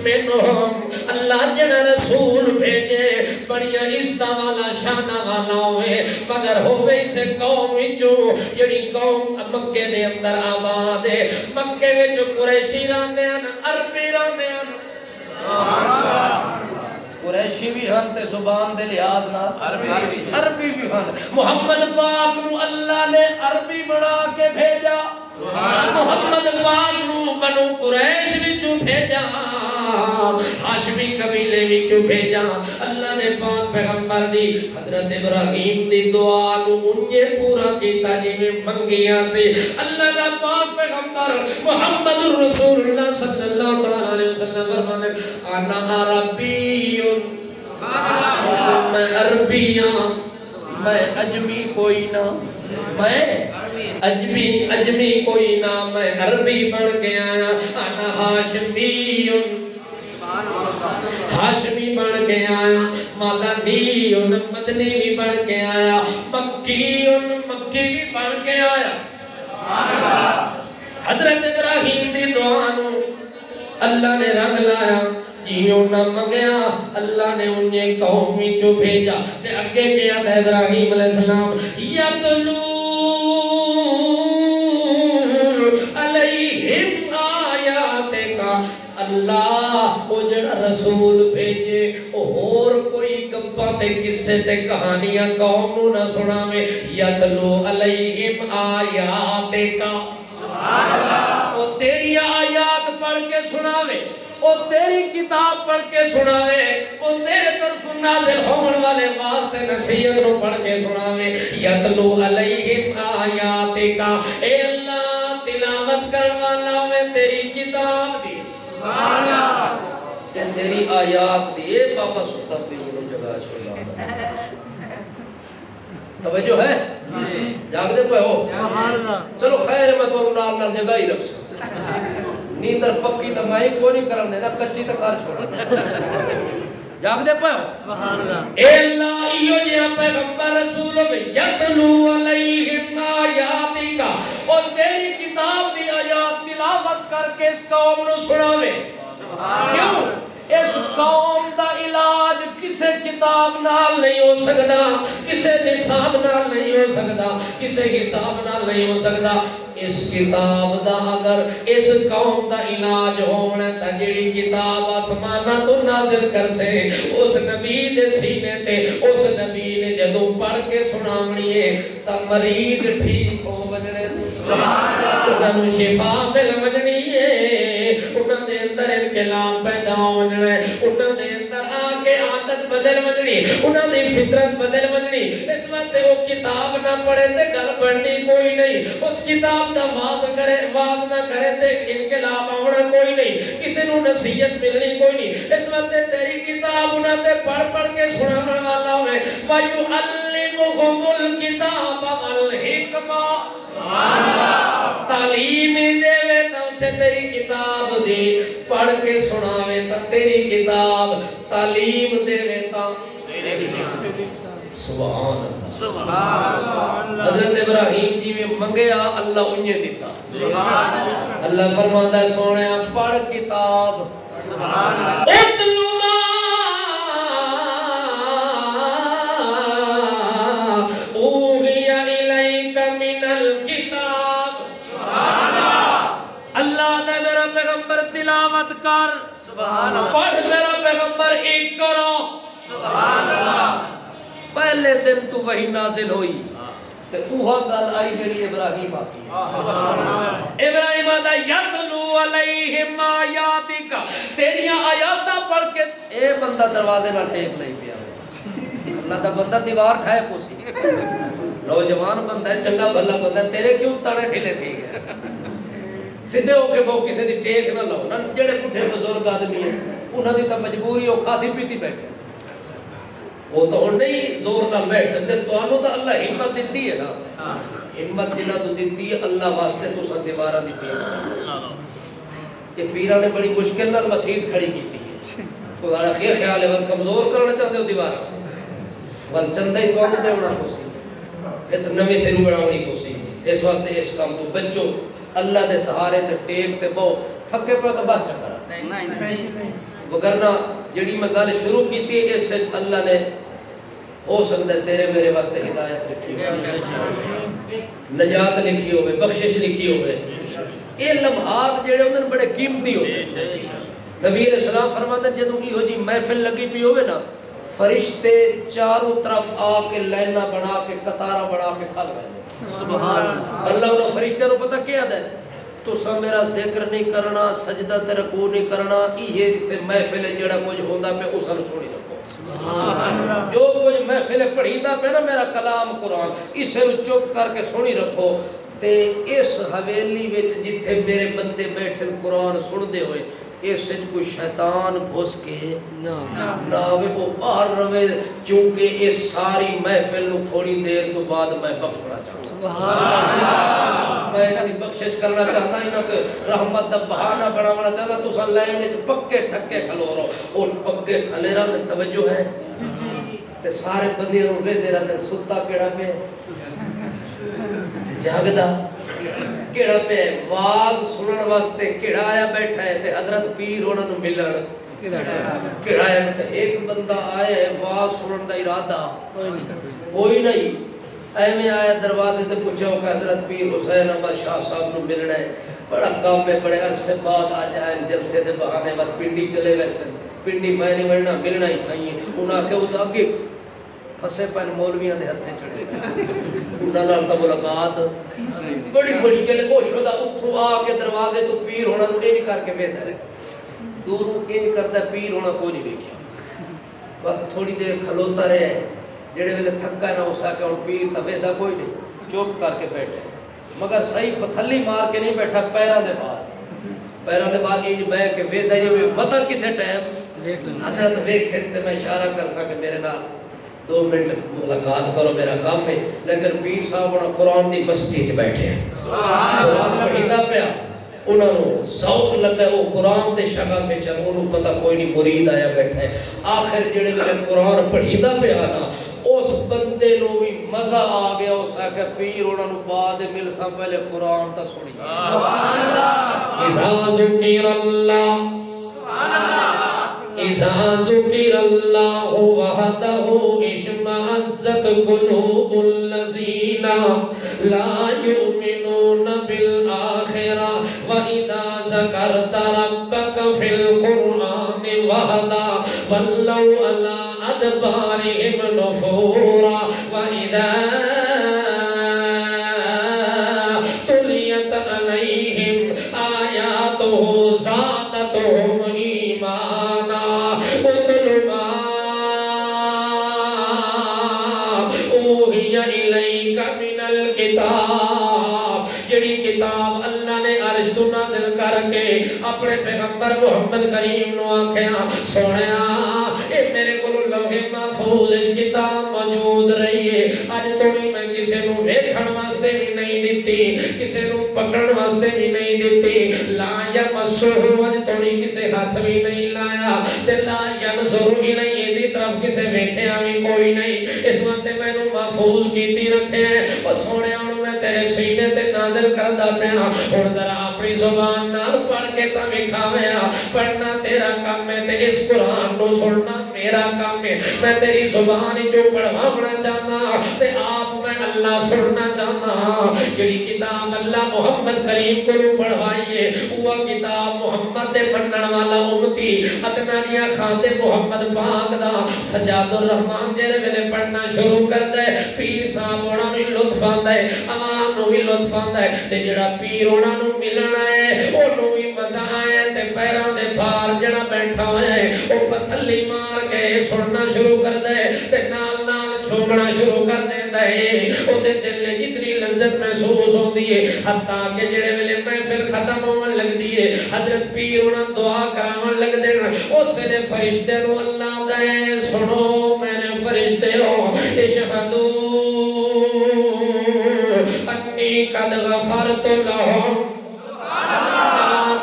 مِّنْهُمْ اللہ جڑا رسول بھیجے بڑیا عزت والا شان والا ہوئے مگر ہوئے اسے قوم وچوں جڑی قوم مکے دے اندر آباد ہے مکے وچ قریشی راندے ہیں عربی راندے ہیں سبحان اللہ قریشی بھی ہن تے زبان دے لحاظ نال عربی بھی ہن محمد پاک نو اللہ نے عربی بنا کے بھیجا محمد پاک نو بنو قریش وچوں بھیجا ہاشمی قبیلے وچوں بھیجا اللہ نے پاک پیغمبر دی حضرت ابراہیم دی دعا نو انجے پورا کیتا جویں منگیا سی اللہ دا پاک پیغمبر محمد رسول اللہ صلی اللہ تعالی علیہ وسلم فرماتے انا عربی میں عربیاں میں اجمی کوئی نہ میں اجمی کوئی نہ میں عربی بن کے آیا انا ہاشمی ہاشمی بن کے آیا مدنی مدنی بھی بن کے آیا مکی بھی بن کے آیا حضرت ابراہیم دی دعا نو اللہ نے رنگ لایا جیوں نہ منگیا اللہ نے انہیں قوم وچوں بھیجا تے اگے کیا تھا ابراہیم علیہ السلام یتلو علیہم آیات کا اللہ او جڑا رسول بھیجے اور کوئی گپاں تے قصے تے کہانیاں قوم نو نہ سناوے یتلو علیہم آیات کا سبحان اللہ او تیری آیات پڑھ کے سناوے او تیری کتاب پڑھ کے سناوے او تیرے طرف نازل ہون والے واسطے نصیحت نو پڑھ کے سناوے یتلو علیہم آیات کا اے اللہ تلاوت کرن والا ہوے تیری کتاب دی سبحان اللہ تیری آیات دی اے بابا ستا پہ انہوں جگہ چھوڑا توجہ ہے جاگ دے پہ ہو چلو خیر میں تو نال جگہ ہی رکھ سکتا نیندر پکی تو میں کوئی نہیں کرن دینا کچی تو کر چھوڑا جاگ دے پہ ہو اے اللہ ایو جہاں پیغمبر رسول یتلو علیہم آیاتی کا اور تیری کتاب دی آیات تلاوت کر کے اس قوم نو سناوے کیوں اس قوم دا علاج کسے کتاب نال نہیں ہو سکتا کسے نصاب نال نہیں ہو سکتا کسے حساب نال نہیں ہو سکتا اس کتاب دا اگر اس قوم دا علاج ہونا تا جڑی کتاب آسمانہ تو نازل کر سے اس نبی دے سینے تے اس نبی نے جدو پڑھ کے سناونی ہے تا مریض ٹھیک ہو وجنے سبحان اللہ انہوں شفا مل وجنی ہے انہوں دے اندر انقلاب پیدا ہو وجنا ہے انہوں دے اندر آگے عادت بدل وجنی انہوں دے فطرت بدل وجنی اس وقت وہ کتاب نہ پڑھے تے گھر بڑھنی کوئی نہیں اس کتاب دا واز نہ کرے تے انقلاب آونا کوئی نہیں کسی نو نصیحت ملنی کوئی نہیں اس وقت تیری کتاب انہوں تے پڑھ کے سنانے والا ہوئے وَيُعَلِّمُهُمُ الْكِتَابَ وَالْحِكْمَةَ تعلیم دے وے تا اسے تیری کتاب دی پڑھ کے سناوے تا تیری کتاب تعلیم دے وے تا سبحان اللہ حضرت ابراہیم جی میں منگیا اللہ انہیں دیتا اللہ فرماتا ہے سونے پڑھ کتاب اتلو ما اوحی الیک من الکتاب اللہ دے میرا پیغمبر تلاوت کر پڑھ میرا پیغمبر ایک کرو سبحان اللہ پہلے دن تو وہی نازل ہوئی تے اوہا گل آئی جڑی ابراہیم آتی ہے ابراہیم آتا یتلو علیہم آیاتک تیریاں آیاتاں پڑھ کے اے بندہ دروازے نہ ٹیک نہیں پیا اللہ دا بندہ دیوار کھائے پوسی نوجوان بندہ ہے چنگا بھلا بندہ ہے تیرے کیوں تانے ڈھلے تھی گئے سدھے ہو کے بہو کسی دی ٹیک نہ لو نا جڑے بڈھے بزرگ آدمی ہیں انہاں دی تو مجبوری ہو کھادی پیتی بیٹھے وہ تو نہیں زور نہ بیٹھ سکتے تو انہوں تو اللہ ہمت دیتی ہے نا ہمت جنہ تو دیتی ہے اللہ واسطے تو سن دیوارہ دی پیر کہ پیرہ نے بڑی مشکل نہ مسجد کھڑی کی تھی تو رکھیے خیال ہے وقت کمزور کرنا چاہتے ہو دیوارہ بل چندہ ہی تو انہوں دے ہونا کوسی پھر تو نمی سے روڑا ہونی کوسی اس واسطے اس کام تو بچو اللہ دے سہارے تے ٹیک تے بہو تھکے پہ تو بس چکرہ وگرنہ جڑی میں گل شروع کی تھی اس سے اللہ نے ہو سکتا ہے تیرے میرے واسطے ہدایت لکھی ہوئے نجات لکھی ہوئے بخشش لکھی ہوئے یہ لمحات جڑے انہوں نے بڑے قیمتی ہوئے نبی علیہ السلام فرماتے ہیں جدوں کی ہو جی محفل لگی بھی ہوئے نا فرشتے چاروں طرف آ کے لائنہ بنا کے قطارہ بنا کے کھل گئے سبحان اللہ انہوں فرشتے نے پتہ کیا ہے تو سب میرا ذکر نہیں کرنا سجدہ تے رکوع نہیں کرنا یہ پھر محفل جڑا کچھ ہوندا پہ اس نوں سنی رکھو جو کچھ محفل پڑھیندا پہ نا میرا کلام قرآن اسے نوں چپ کر کے سنی رکھو تے اس حویلی وچ جتھے میرے بندے بیٹھے قرآن سندے ہوئے اس سے کوئی شیطان گھس کے نہ ہوئے وہ باہر روے چونکہ اس ساری محفل نو تھوڑی دیر تو بعد میں بخشنا چاہتا میں انہاں دی بخشش کرنا چاہتا انہاں کو رحمت دا بہانہ بنانا چاہتا تو سن لائن وچ پکے ٹھکے کھلو رہو اور پکے کھلے رہا تے توجہ ہے تے سارے بندے نوں ویندے رہندے ستا کیڑا پہ جاگدا کیڑا پہ واز سنن واسطے کیڑا آیا بیٹھا ہے تے حضرت پیر انہاں نوں ملن کیڑا ہے ایک بندہ آیا ہے واز سنن دا ارادہ کوئی نہیں ایویں آیا دروازے تے پوچھا کہ حضرت پیر حسین احمد شاہ صاحب نوں ملنا ہے بڑا کام میں بڑے عرصے بعد آ جائیں جلسے دے بہانے بعد پنڈی چلے ویسے پنڈی میں نہیں ملنا ملنا ہی تھا انہاں کہ اس آگے پھسے پہن مولویاں دے ہتھے چڑھے انہاں نال تا ملاقات بڑی مشکل ہے شدا اتھوں آ کے دروازے تو پیر ہونا نوں ایں کر کے ویندا ہے دوروں ایں کردا پیر ہونا کوئی نہیں ویکھیا وقت تھوڑی دیر کھلوتا رہے جڑے ویلے تھکا نہ ہو سکے ہن پیر تے ویندا کوئی نہیں چپ کر کے بیٹھے مگر صحیح پتھلی مار کے نہیں بیٹھا پیراں دے بعد انج بیٹھ کے ویندا جے پتہ کسے ٹائم حضرت ویکھن تے میں اشارہ کر سکے میرے نال 2 منٹ ملاقات کرو میرا کام ہے، لیکن پیر صاحب بڑا قرآن دی بستی چ بیٹھے ہیں، قرآن پڑھیدا پیا، انہوں نے ذوق لگا وہ قرآن دے شغف وچ، انہوں پتہ کوئی نہیں مرید آیا بیٹھا ہے، آخر جڑے ویلے قرآن پڑھیدا پیا نا اس بندے نو بھی مزہ آ گیا، اس آ کے پیر انہوں نے بعد مل سا پہلے قرآن تا سنی سبحان اللہ اذا ذکر اللہ سبحان اللہ اذا ذکر اللہ وحدہ اشمئزت قلوب الذین لا یؤمنون بالآخرہ وَإِذَا ذَكَرْتَ رَبَّكَ فِي الْقُرْآنِ وَحْدَهُ وَلَّوْا عَلَىٰ أَدْبَارِهِمْ نُفُورًا وَإِذَا تُلِيَتْ عَلَيْهِمْ آيَاتُهُ زَادَتْهُمْ إِيمَانًا اتْلُ مَا أُوحِيَ إِلَيْكَ مِنَ الْكِتَابِ جڑی کتاب اللہ نے عرش تو نازل کر کے اپنے پیغمبر محمد کریم نو آکھیا سونیا اے میرے کو لوح محفوظ کتاب موجود رہی ہے، اج توڑی میں کسے نو ویکھن واسطے بھی نہیں دتی، کسے نو پکڑن واسطے بھی نہیں دتی، لا یمسہ اج توڑی کسے ہاتھ بھی نہیں لایا تے لا ینظر الیہ دی طرف کسے ویکھیا بھی کوئی نہیں، اس واسطے مینوں محفوظ کیتی رکھے او سونیا میں تیرے سینے تے نازل کردا پیا، ہن ذرا اپنی زبان نال پڑھ کے تا وکھاویا، پڑھنا تیرا کام ہے تے اس قرآن نو سننا میرا کام ہے، میں تیری زبان جو پڑھوانا چاہنا تے آپ میں اللہ سننا چاہنا، جڑی کتاب اللہ محمد کریم کو پڑھوائیے وہ کتاب محمد دے منن والا امتی ادنانیہ خاندے محمد پاک دا سجاد الرحمن جڑے ویلے پڑھنا شروع کر دے پیر صاحب انہاں نوں لطف آندا ہے، عوام نوں بھی لطف آندا ہے تے جڑا پیر انہاں نوں ملنا ہے اونوں بھی مزہ آیا تے پیراں دے بھار جڑا بیٹھا ہویا ہے او پتھلی مار کے سننا شروع کر دے تے نال نال جھومنا شروع کر دیندا ہے، او تے دل جتنی لذت محسوس ہوندی ہے حتیٰ کہ جڑے ویلے محفل ختم ہون لگدی ہے حضرت پیر انہاں دعا کراون لگ دے اس ویلے فرشتے نوں اللہ دے سنو میرے فرشتے ہو اشہدو انی قد غفرت لہم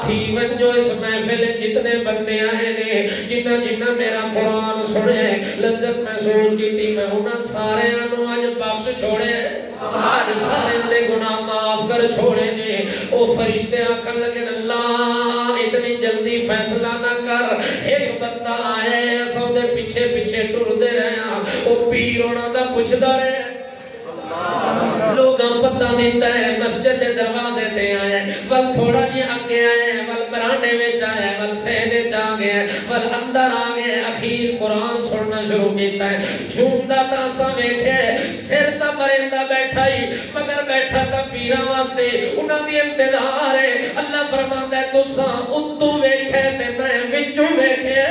تھی ونجو اس محفل جتنے بندے آئے نے جنہ جنہ میرا قرآن سنے لذت محسوس کی تھی میں انہاں سارے انہوں آج بخش چھوڑے آج سارے دے گناہ معاف کر چھوڑے نے او فرشتے آکھن لگے اللہ اتنی جلدی فیصلہ نہ کر ایک بندہ آئے سو دے پیچھے پیچھے ٹر دے رہے او پیر انہاں دا پوچھدا رہے لوگاں پتہ دیتا ہے مسجد دے دروازے تے آئے ول تھوڑا جی اگے آئے ول برانے وچ آئے ول سہنے چ آ گئے ول اندر آ گئے اخیر قرآن سننا شروع کیتا ہے جھومدا تاسا ویکھے سر تے مرندا بیٹھا ہی مگر بیٹھا تا پیراں واسطے انہاں دی انتظار ہے اللہ فرماندا ہے تساں اتوں ویکھے تے میں وچوں ویکھے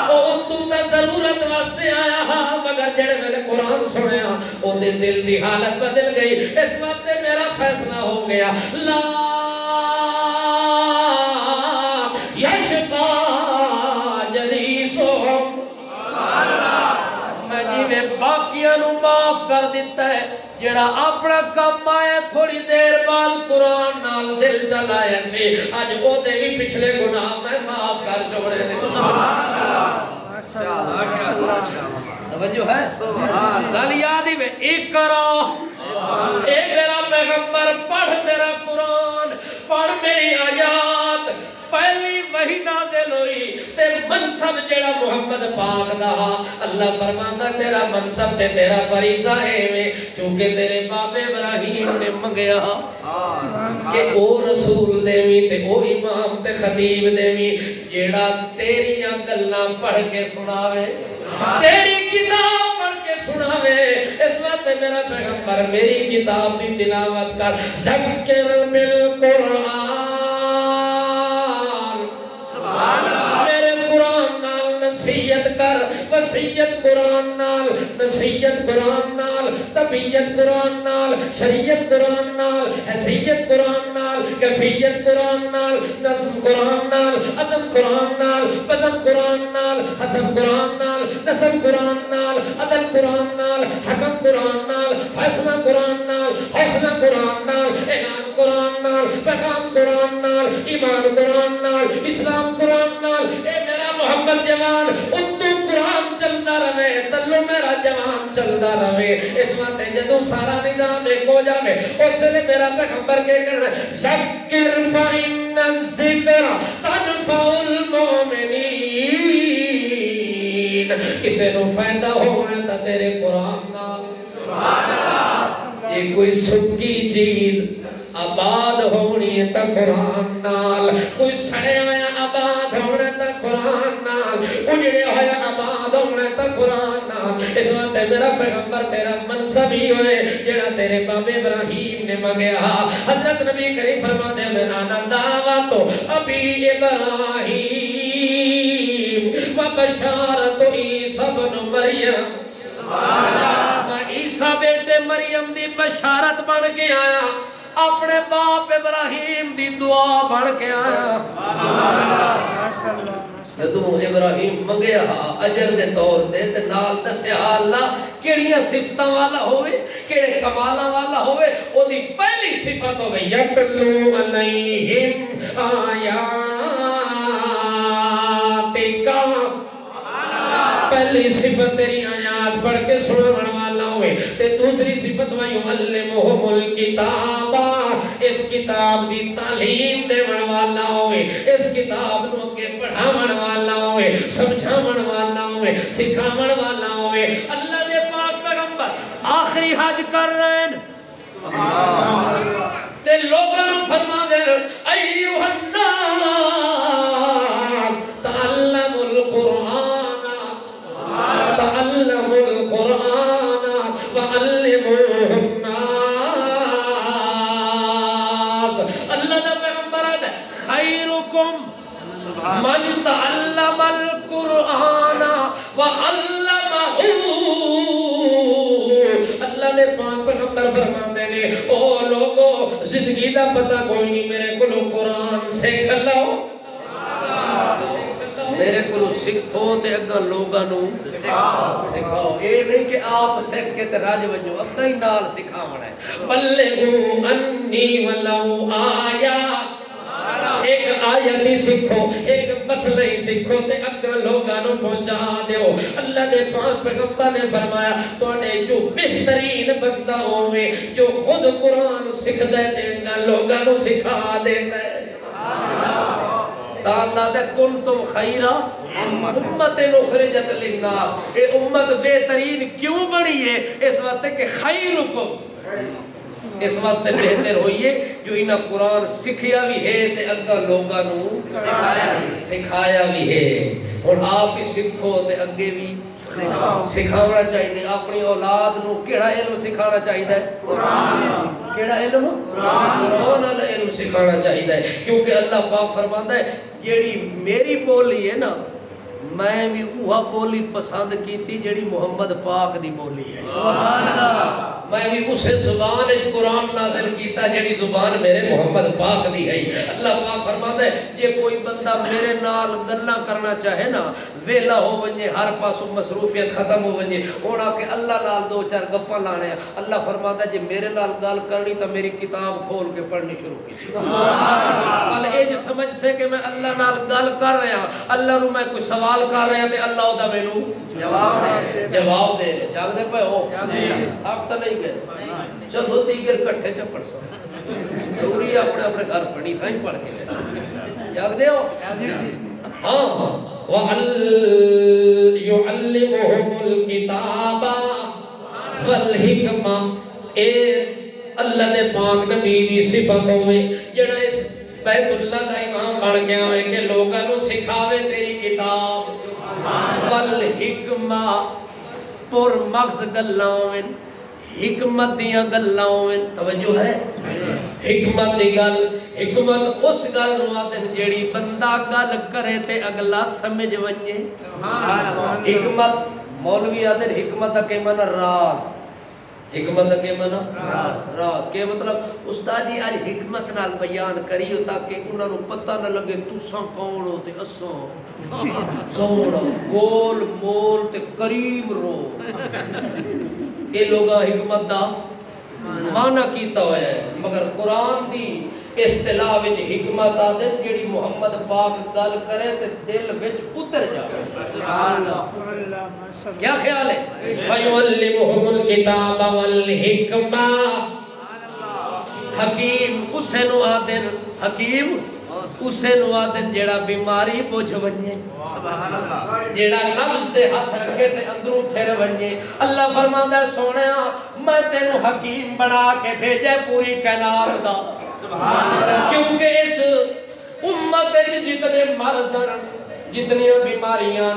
تو ضرورت واسطے آیا ہاں مگر جڑے میں نے قرآن سنیا او دے دل دی حالت بدل گئی اس وقت میرا فیصلہ ہو گیا لا یشقا جلیسہم میں جی میں باقیاں نو معاف کر دیتا ہے جڑا اپنا کام آیا تھوڑی دیر بعد قرآن نال دل چلایا سی آج او دے بھی پچھلے گناہ میں معاف کر چھوڑے دے سبحان اللہ توجہ ہے گل یاد ہی میں اقرا ایک میرا پیغمبر پڑھ میرا قرآن پڑھ میری آیات پہلی وحی نازل ہوئی تے منصب جڑا محمد پاک دا اللہ فرماتا تیرا منصب تے تیرا فریضہ ہے چونکہ تیرے باپ ابراہیم نے منگیا کہ او رسول دیوی تے او امام تے خطیب دیوی جڑا تیریاں گلاں پڑھ کے سناوے تیری کتاب پڑھ کے سناوے اس وقت میرا پیغمبر میری کتاب دی تلاوت کر ذکر بالقرآن میرے قرآن نال نصیحت کر بس وصیت قرآن نال، نصیحت قرآن نال، طبیعت قرآن نال، شریعت قرآن نال، حیثیت قرآن نال، کیفیت قرآن نال، نظم قرآن نال، عزم قرآن نال، بزم قرآن نال، حسب قرآن نال، نسب قرآن نال، عدل قرآن نال، حکم قرآن نال، فیصلہ قرآن نال، حوصلہ قرآن نال، اعلان قرآن نال، پیغام قرآن نال، ایمان قرآن نال، اسلام قرآن نال. اے میرا محمد جوان اتو قرآن چلتا رہے، تلو میرا جوان چلتا رہے. اس وقت جدو سارا نظام ایک ہو جائے اس سے میرا پیغمبر کے کرنا ذکر فإن الذکر تنفع المؤمنین. کسے نو فائدہ ہونا تا تیرے قرآن نال. سبحان اللہ. یہ کوئی سکی چیز آباد ہونی ہے تا قرآن نال، کوئی سڑے ہویا آباد ہونا تا قرآن نال، اجڑے ہویا آباد ہونا تا قرآن نال. اس وقت میرا پیغمبر تیرا منصب ہی ہوئے جڑا تیرے باب ابراہیم نے مانگیا. حضرت نبی کریم فرماتے ہیں انا دعوت ابی ابراہیم و بشارت عیسی بن مریم. سبحان اللہ. میں عیسیٰ بیٹے مریم دی بشارت بن کے آیا، اپنے باپ ابراہیم دی دعا بن کے آیا. جدو ابراہیم منگیا اجر دے طور تے نال دسیا اللہ کیڑیاں صفتاں والا ہوئے، کیڑے کمالاں والا ہوئے. او دی پہلی صفت ہوئے یتلو علیہم آیاتک. پہلی صفت تیری آیات پڑھ کے سناون والا ہوئے. تے دوسری صفت وَيُعَلِّمُهُمُ الْكِتَابَ، اس کتاب دی تعلیم دیون والا ہوئے، اس کتاب نو کے پڑھاون والا ہوئے، سمجھاون والا ہوئے، سکھاون والا ہوئے. اللہ دے پاک پیغمبر آخری حج کر رہے ہیں تے لوگوں فرما دے ایھا الناس تعلموا القرآن، تعلموا القرآن وعلموه الناس. اللہ دا پیغمبر ہے خیرکم من تعلم القرآن وعلمہ. اللہ نے پاک پیغمبر فرماندے نے او لوگو زندگی دا پتہ کوئی نہیں، میرے کلو قرآن سکھ لو، میرے کو سکھو تے اگا لوگاں نو سکھاؤ. اے نہیں کہ آپ سکھ کے تے راج ونجو، اگا ہی نال سکھاونا ہے. بلغو انی ولو آیا، ایک آیت ہی سکھو، ایک مسئلہ ہی سکھو تے اگا لوگاں نو پہنچا دیو. اللہ نے پاک پیغمبر نے فرمایا تو نے جو بہترین بندہ ہوئے جو خود قرآن سکھ دے تے اگا لوگاں نو سکھا دیتا ہے. تعالیٰ دے کنتم خیرہ امت اخرجت للناس. اے امت بہترین کیوں بڑی ہے؟ اس وقت کہ خیرکم، اس واسطے بہتر ہوئیے جو انہاں قرآن سکھیا بھی ہے تے اگا لوگاں نو سکھایا بھی ہے. اور آپ ہی سکھو تے اگے بھی سکھاونا چاہیے. اپنی اولاد نو کیڑا علم سکھانا چاہیے؟ قرآن. کیڑا علم؟ قرآن والا علم سکھانا چاہیے. کیونکہ اللہ پاک فرماتا ہے جیڑی میری بولی ہے نا میں بھی اوہا بولی پسند کی تھی جیڑی محمد پاک دی بولی ہے. سبحان اللہ. میں بھی اسے زبان اس قرآن نازل کیتا جیڑی زبان میرے محمد پاک دی ہے. اللہ پاک فرماتا ہے جے کوئی بندہ میرے نال گلاں کرنا چاہے نا ویلا ہو ونجے ہر پاسوں مصروفیت ختم ہو ونجے ہونا کہ اللہ نال دو چار گپاں لانے ہیں. اللہ فرماتا ہے جے میرے نال گل کرنی تو میری کتاب کھول کے پڑھنی شروع کی. سبحان اللہ. اے جو سمجھ سے کہ میں اللہ نال گل کر رہا، اللہ نو میں کوئی سوال کر رہے ہیں تے اللہ دا مینوں جواب دے جاگ دے پے ہو آپ تو نہیں گئے. چلو دیگر کٹھے چپڑ سو ضروری اپنے اپنے گھر پڑھی تھا ہی پڑھ کے ویسے جاگ دے ہو. ہاں وَيُعَلِّمُهُمُ الْكِتَابَ وَالْحِكْمَةَ. اے اللہ دے پاک نبی دی صفت ہوئے جڑا اس بیت اللہ دا امام بن گیا ہوئے کہ لوگاں نو سکھاوے تیری کتاب. والحکمہ پر مغز گلاں ہوئے، حکمت دیاں گلاں ہوئے. توجہ ہے حکمت دی گل، حکمت اس گل نو آدن جیڑی بندہ گل کرے تے اگلا سمجھ ونجے. حکمت مولوی آدھے حکمت کے معنی راز، حکمت کے معنی راز کے مطلب استاد جی آج حکمت نال بیان کریو تاکہ انہاں نوں پتہ نہ لگے تساں کون ہو تے اساں کون ہو، گول مول تے کریم رو اے لوگاں حکمت دا معنی کیتا ہوا ہے، مگر قرآن دی اصطلاح وچ حکمت آدھے جڑی محمد پاک گل کرے تے دل وچ اتر جائے۔ سبحان اللہ ماشاء اللہ کیا خیال ہے؟ فَيُعَلِّمُهُمُ الْكِتَابَ وَالْحِكْمَةَ حکیم اسے نو آدن، حکیم اسے نو آدن جیڑا بیماری بوجھ ونجے، سبحان اللہ جیڑا نفس دے ہاتھ رکھے تے اندروں پھر ونجے۔ اللہ فرماندا ہے سونیا میں تینوں حکیم بنا کے بھیجے پوری کائنات دا، سبحان اللہ، کیونکہ اس امت وچ جتنے مرض جتنی بیماریاں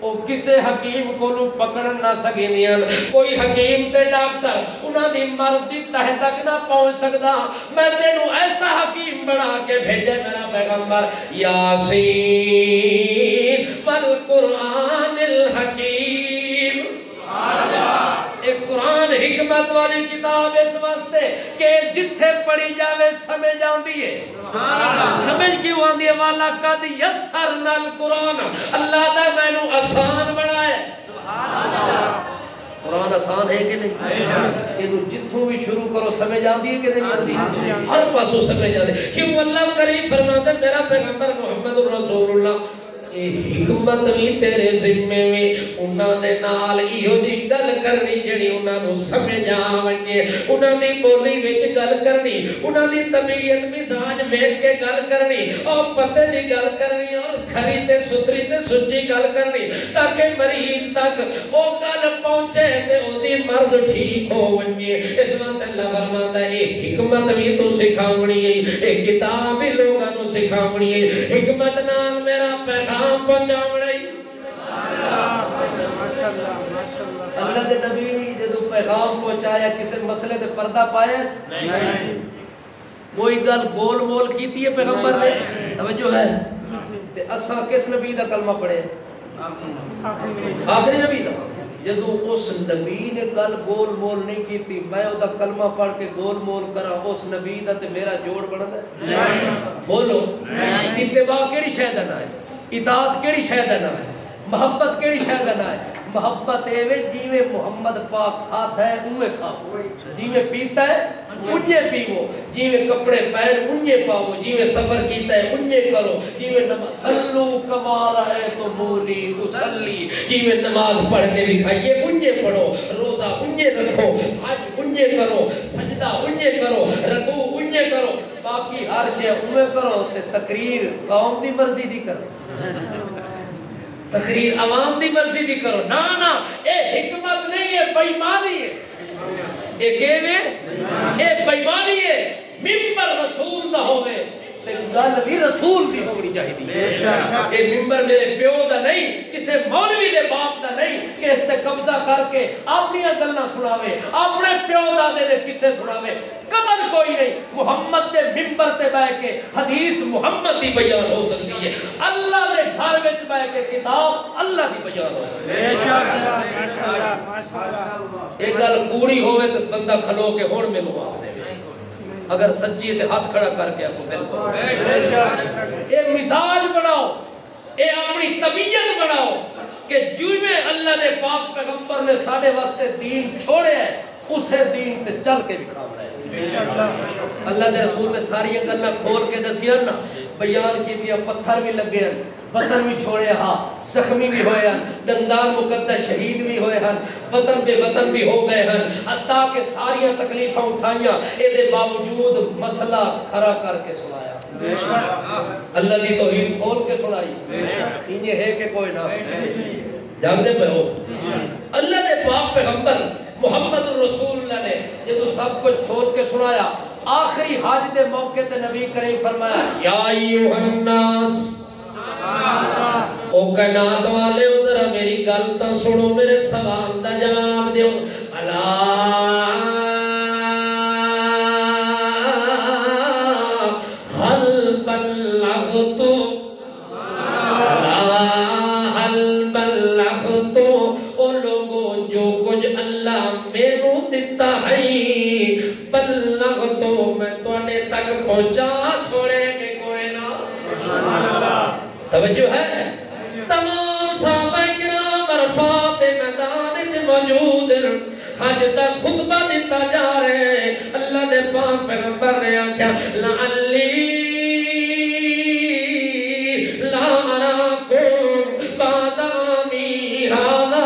وہ کسے حکیم کو پکڑ نہ سکیندیاں، کوئی حکیم تے ڈاکٹر انہاں دی مرض دی تہ تک نہ پہنچ سکدا۔ میں تینوں ایسا حکیم بنا کے بھیجے میرا پیغمبر، یاسین والقرآن الحکیم۔ ایک قرآن حکمت والی کتاب اس واسطے کہ جتھے پڑھی جاوے سمجھ آندی ہے۔ سمجھ کیوں آندی ہے؟ والا قد یسرنا القرآن، اللہ نے مینوں آسان بنایا۔ قرآن آسان ہے کہ نہیں؟ یہ جتھوں بھی شروع کرو سمجھ آندی ہے کہ نہیں آندی؟ ہر پاسوں سمجھ آندی ہے۔ کیوں اللہ کریم فرماتا ہے میرا پیغمبر محمد رسول اللہ حکمت بھی تیرے ذمے میں انہاں دے نال ایہو جی گل کرنی جڑی انہاں نوں سمجھ آوے، انہاں دی بولی وچ گل کرنی، انہاں دی طبیعت مزاج ویکھ کے گل کرنی اور پتے دی گل کرنی اور کھری تے ستھری تے سچی گل کرنی تاکہ مریض تک او گل پہنچے تے او دی مرض ٹھیک ہو ونجے۔ اس وقت اللہ فرماتا ہے حکمت بھی تو سکھاونی ہے، اے کتاب بھی لوگاں نوں سکھاونی ہے، حکمت نال میرا پیغام پہنچاونا ہی۔ اللہ دے نبی جدو پیغام پہنچایا کسی مسئلے تے پردہ پایا نہیں، کوئی گل گول مول کیتی ہے پیغمبر نے؟ توجہ ہے؟ تے اساں کس نبی دا کلمہ پڑھے؟ آخری نبی دا۔ جدو اس نبی نے گل گول مول نہیں کیتی میں او دا کلمہ پڑھ کے گول مول کرا اس نبی دا تے میرا جوڑ بندا ہے؟ بولو اتباع کیڑی شے دا نام ہے؟ اطاعت کیڑی شے دا نام ہے؟ محبت کیڑی شے دا نام ہے؟ محبت ایوے جیویں محمد پاک کھاتا ہے اوے کھاؤ، جیویں پیتا ہے انجے پیو، جیویں کپڑے پہن انجے پاؤ، جیویں سفر کیتا ہے انجے کرو، جیویں نماز صلو کما رأیتمونی اصلی، جیویں نماز پڑھ کے دکھائیے انجے پڑھو، روزہ انجے رکھو، حج انجے کرو، سجدہ انجے کرو، رکوع انجے کرو، باقی ہر شے اوے کرو تے تقریر قوم دی مرضی دی کرو، تقریر عوام دی مرضی دی کرو۔ نا نا اے حکمت نہیں ہے، بیمانی ہے۔ اے کیویں؟ اے بیمانی ہے۔ ممبر رسول دا ہوئے تے گل بھی رسول دی ہونی چاہیے۔ اے ممبر میرے پیو دا نہیں، کسے مولوی دے باپ دا نہیں کہ اس تے قبضہ کر کے اپنی گلاں سناوے، اپنے پیو دادے دے قصے سناوے، قدر کوئی نہیں۔ محمد دے ممبر تے بیٹھ کے حدیث محمد دی بیان ہو سکتی ہے، اللہ دے گھر وچ بیٹھ کے کتاب اللہ دی بیان ہو سکتی ہے۔ ایک گل کوڑی ہوئے تو بندہ کھلو کے ہون میں نو آکھ دے، اگر سچی ہے تو ہاتھ کھڑا کر کے آپ کو بالکل اے مزاج بناؤ، اے اپنی طبیعت بناؤ کہ جو میں اللہ نے پاک پیغمبر نے ساڑھے واسطے دین چھوڑے ہے اسے دین تے چل کے بھی کام رہے۔ اللہ دے رسول میں ساری گلاں کھول کے دسیاں نا، بیان کی دیا، پتھر بھی لگے ہیں، وطن بھی چھوڑے ہاں، زخمی بھی ہوئے ہیں، دندان مقدس شہید بھی ہوئے ہیں، وطن بے وطن بھی ہو گئے ہیں، حتیٰ کہ ساری تکلیفاں اٹھائیاں، اے دے باوجود مسئلہ کھڑا کر کے سنایا، اللہ دی توحید کھول کے سنائی۔ یہ ہے کہ کوئی نہ جاگ دے پہ ہو اللہ دے پاک پیغمبر محمد الرسول اللہ نے جب سب کچھ کھول کے سنایا، آخری حج دے موقع تے نبی کریم فرمایا یا ایوہ الناس، او کائنات والے ہو ذرا میری گل تا سنو، میرے سوال دا جواب دیو، الا حل بلغت، الا حل بلغت، او لوگ پہنچا چھوڑے کہ کوئی نہ سبحان اللہ توجہ ہے تمام صحابہ کرام عرفات میدان وچ موجود حج دا خطبہ دیتا جا رہے ہیں اللہ نے پاک پیغمبر نے آکھیا لعلی لا اراکم بعد عامی ھذا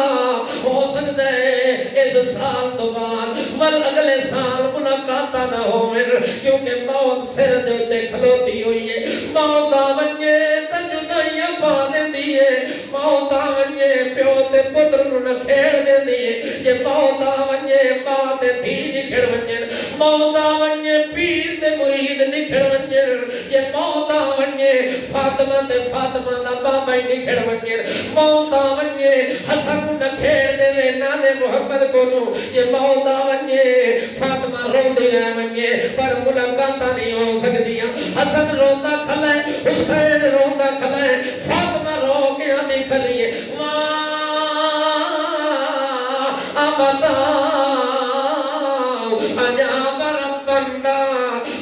ہو سکتا ہے اس سال تو بعد ول اگلے سال ملاقاتاں نہ ہوئے کیونکہ موت سر دے تے کھلوتی ہوئی ہے موت آونجے تے جدائیاں پا دیندی ہے موت آونجے پیو تے پتر نوں نہ کھیڑ دیندی ہے جے موت آونجے ماں تے دھی نکھڑ ونجن موت آونجے پیر تے مرید نکھڑ ونجن جے موت آونجے فاطمہ تے فاطمہ دا بابا ہی نکھڑ ونجن موت آونجے حسن نہ کھیڑ دے نانے محمد کولوں جے موت آونجے فاطمہ روندی رہ ونجے پر ملاقاتاں نہیں ہو سکدیاں حسن روندا کھلے حسین روندا کھلے فاطمہ رو کے آندی کھلیے آمتا عجاب ربنا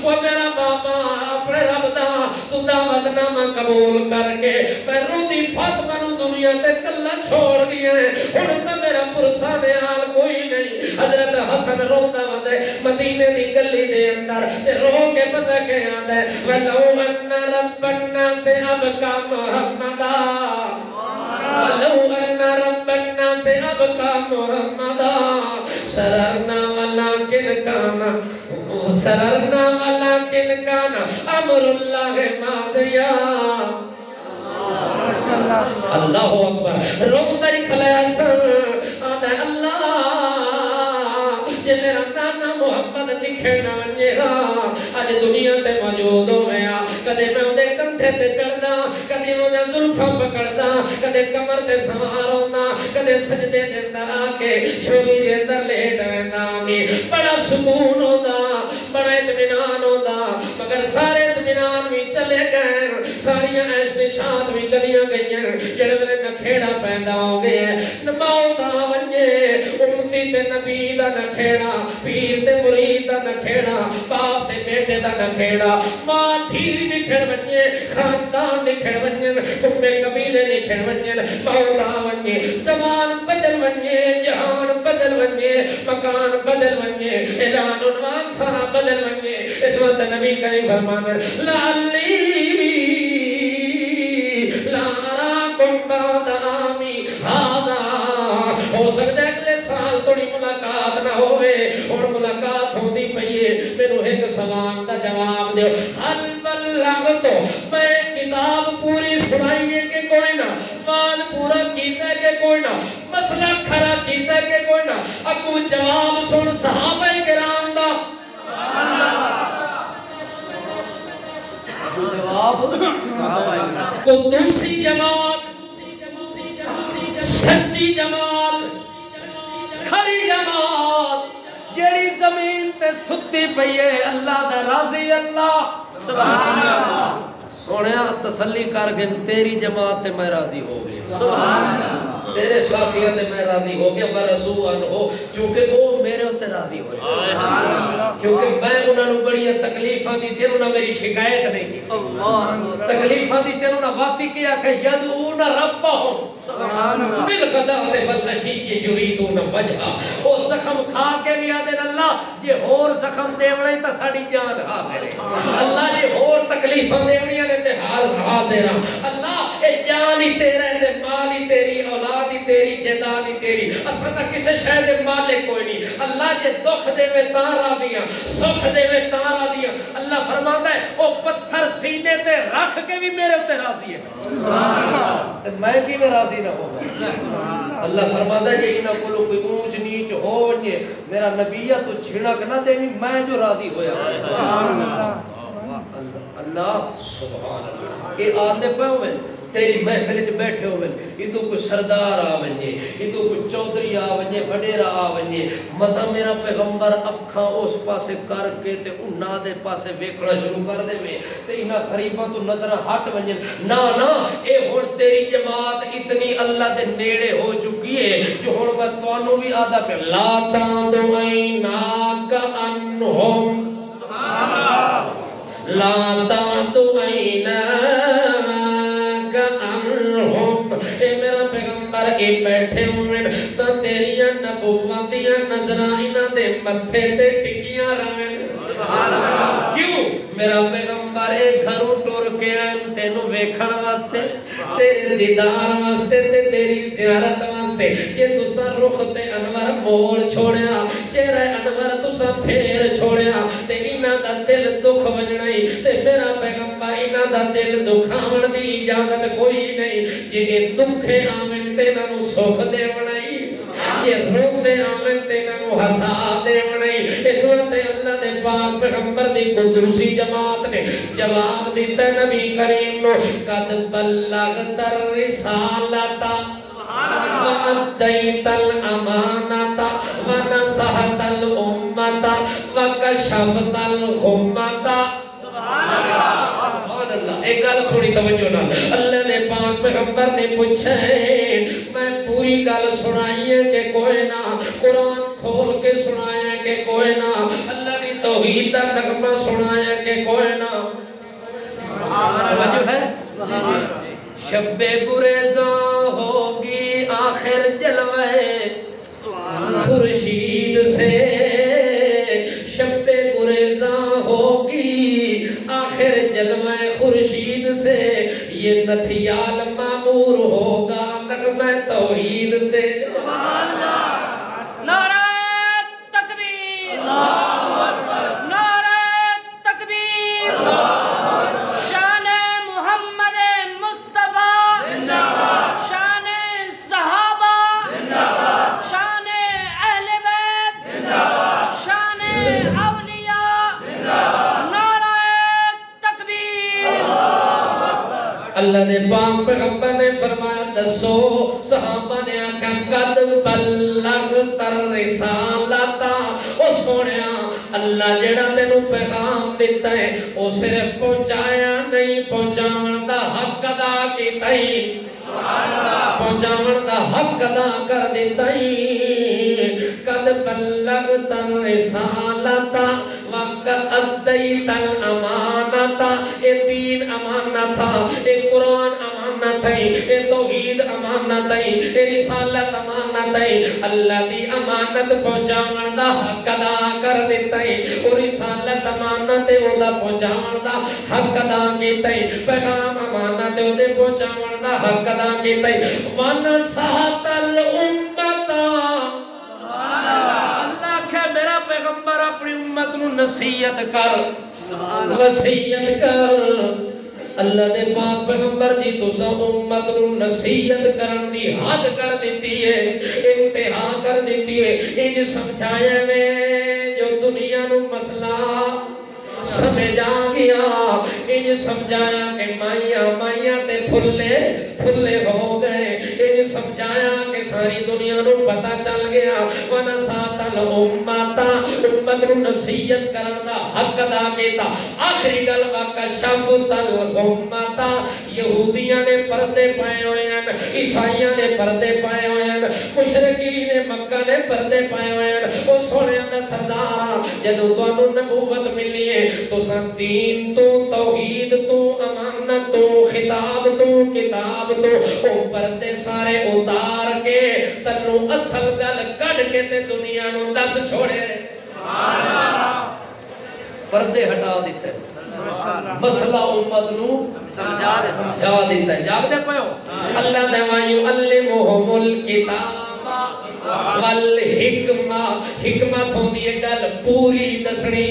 وہ میرا بابا اپنے رب دا تو دعوت نامہ قبول کر کے میں روندی فاطمہ نو دنیا تے کلا چھوڑ گیا ہے ہن تے میرا پرسان حال کوئی نہیں حضرت حسن روندا ودے مدینے دی گلی دے اندر تے رو کے پتہ کہ آندا ہے ولو ان ربنا سے اب کا محمدا ولو ان ربنا سے اب کا محمدا سررنا ولکن کانا سررنا ولکن کانا امر اللہ ماضیا اللہ اکبر روندہ ہی کھلیا سن آدھے اللہ یہ میرا نانا محمد نکھڑنا ونجے گا آج دنیا تے موجود ہو گیا کدے میں اندے کندھے تے چڑھدا کدے اندے زلفاں پکڑدا کدے کمر تے سوار ہوندا کدے سجدے دے اندر آ کے چھولی دے اندر لیٹ ویندا بڑا سکون ہوندا بڑا اطمینان ہوندا مگر سارے اطمینان بھی چلے گئے ساریاں عیش نشاط بھی چلیاں گئیاں جڑے ویلے نکھیڑا پیدا ہو گیا موت آ ونجے امتی تے نبی دا نکھیڑا پیر تے مرید دا نکھیڑا باپ تے بیٹے دا نکھیڑا ماں دھی نکھڑ ونجے خاندان نکھڑ ونجے کمبے قبیلے نکھڑ ونجے موت آ ونجے زمان بدل ونجے جہان بدل ونجے مکان بدل ونجے اعلان عنوان سارا بدل ونجے اس وقت نبی کریم فرمانا لعلی لا اراکم بعد عامی ھذا ہو سکتا ہے اگلے سال تھوڑی ملاقات نہ ہوئے اور ملاقات ہوندی پئیے مینوں ایک سوال دا جواب دیو حل بلغتو میں کتاب پوری سنائیے کہ کوئی نہ واز پورا کیتا ہے کہ کوئی نہ مسئلہ کھڑا کیتا ہے کہ کوئی نہ اگوں جواب سن صحابہ کرام دا قدوسی جماعت سچی جماعت کھڑی جماعت جیڑی زمین تے ستی پئی ہے اللہ دا راضی اللہ سبحان اللہ سونیا تسلی کر کے تیری جماعت تے میں راضی ہو گیا سبحان اللہ تیرے ساتھیاں تے میں راضی ہو گیا برسو ان ہو چونکہ وہ میرے تے راضی ہوئے سبحان اللہ کیونکہ میں انہاں نوں بڑی تکلیفاں دی تے انہاں میری شکایت نہیں کی اللہ تکلیفاں دی تے انہاں واتی کیا کہ یدعون ربهم سبحان اللہ بالغداۃ والعشی یریدون وجھا او زخم کھا کے بھی آدے اللہ جے اور زخم دیونا ہی تا ساڈی جان حاضر ہے اللہ جے اور تکلیفاں دیونیاں نے تے حاضر ہاں اللہ اے جان ہی تیرا ہے مال ہی تیری اولاد ہی تیری جائیداد ہی تیری اساں تا کسے شے دے مالک کوئی نہیں اللہ جے دکھ دے میں تاں راضیاں سکھ دے میں تاں راضیاں اللہ فرماندا ہے او پتھر سینے تے رکھ کے بھی میرے تے راضی ہے سبحان اللہ تے میں کی میں راضی نہ ہوگا اللہ فرماندا ہے جے انہاں کولوں کوئی اونچ نیچ ہو ونجے میرا نبی تو چھڑک نہ دے میں جو راضی ہویا سبحان اللہ اللہ سبحان اللہ اے آدھے پہ ہوئے تیری محفل چ بیٹھے ہوئے ادو کوئی سردار آ ونجے ادو کوئی چودھری آ ونجے وڈیرا آ ونجے متا میرا پیغمبر اکھاں اس پاسے کر کے تے انہاں دے پاسے ویکھنا شروع کر دے تے انہاں غریباں تو نظر ہٹ ونجے نا نا اے ہن تیری جماعت اتنی اللہ دے نیڑے ہو چکی ہے جو ہن میں تانوں بھی آدا پہ لا تاندو عیناک انہم سبحان اللہ لا تعد عیناک عنہم، اے میرا پیغمبر اے بیٹھے ہوئے تو تیریاں نبوتیاں نظراں انہاں دے متھے تے ٹکیاں رہن۔ سبحان اللہ۔ کیوں؟ میرا پیغمبر اے گھروں ٹر کے آئے تینوں ویکھن واسطے، تیرے دیدار واسطے تے تیری زیارت واسطے، کہ تسا رخ تے انور موڑ چھوڑیا، چہرہ انور تسا پھیر چھوڑیا، تے انہاں دا دل دکھ وجنائی، تے میرا پیغمبر انہاں دا دل دکھاون دی اجازت کوئی نہیں، کہ اے دکھے آمن تے انہاں سکھ دے ونائی، کہ روح دے آمن تے انہاں ہسا دے ونائی۔ اس وقت اللہ دے پاک پیغمبر دی قدوسی جماعت نے جواب دیتا ہے نبی کریم نو، قد بلغت الرسالۃ وَأَدَّيْتَ الْأَمَانَةَ وَنَصَحْتَ الْأُمَّةَ وَكَشَفْتَ الْغُمَّةَ۔ سبحان اللہ۔ ایک گل سنی توجہ نال، اللہ نے پاک پیغمبر نے پوچھا ہے میں پوری گل سنائی ہے کہ کوئی نہ، قرآن کھول کے سنایا کہ کوئی نہ، اللہ کی توحید کا نغمہ سنایا کہ کوئی نہ۔ توجہ ہے؟ شب گریزاں ہوگی آخر جلوے خورشید سے، شب گریزاں ہوگی آخر جلوے خورشید سے، یہ نتھیال معمور ہوگا نغمہ توحید سے۔ سبحان اللہ۔ نعرہ تکبیر، نعرہ تکبیر، شان محمد مصطفیٰ، شان صحابہ، شان اہل بیت، شان اولیاء، نعرہ تکبیر۔ اللہ نے پاک پیغمبر نے فرمایا دسو، صحابہ نے آکھا قد بلغت الرسالۃ، او سونیا اللہ جڑا تینوں پیغام دیتا ہے او صرف پہنچایا نہیں، پہنچاون دا حق ادا کیتا ہی۔ سبحان اللہ۔ پہنچاون دا حق ادا کر دیتا ہی۔ قد بلغت الرسالۃ وقد ادیت الامانۃ، اے دین امانت تھا، اے قرآن امانت ہے، اے توحید امانت ہے، اے رسالت امانت ہے، اللہ دی امانت پہنچاون دا حق ادا کر دیتا ہے، اور رسالت امانت ہے او دا پہنچاون دا حق ادا کیتا ہے، پیغام امانت ہے او دے پہنچاون دا حق ادا کیتا ہے۔ وَنَصَحْتَ الْأُمَّةَ، اللہ کہ میرا پیغمبر اپنی امت نو نصیحت کر، وصیت کر۔ اللہ دے پاک پیغمبر دی تسا امت نو نصیحت کرن دی حد کر دیتی ہے، انتہا کر دیتی ہے۔ انج سمجھایا میں جو دنیا نو مسئلہ سمجھ آ گیا، انج سمجھایا کہ مائیاں تے پھلے ہو گئے، انج سمجھایا کہ ساری دنیا نو پتہ چل گیا۔ وَنَصَحْتَ الْأُمَّةَ، امت نو نصیحت کرن دا حق ادا کیتا۔ آخری گل وَكَشَفْتَ الْغُمَّةَ، یہودیاں نے پردے پائے ہوئے ہیں، عیسائیاں نے پردے پائے ہوئے ہیں، مشرکین مکہ نے پردے پائے ہوئے ہیں۔ او سونیاں دا سردار جدوں تانوں نبوت ملی ہے تو دین تو توحید تو امانت تو خطاب تو کتاب تو او پردے سارے اتار کے تنوں اصل گل کڈ کے تے دنیا نو دس چھوڑے۔ سبحان اللہ۔ پردے ہٹا دیتے، مسئلہ امت نو سمجھا دیتا ہے۔ جاگ دے پہو اللہ دے وَيُعَلِّمُهُمُ الْكِتَابَ وَالْحِکْمَةَ، حکمت ہوندی ہے گل پوری دسنی۔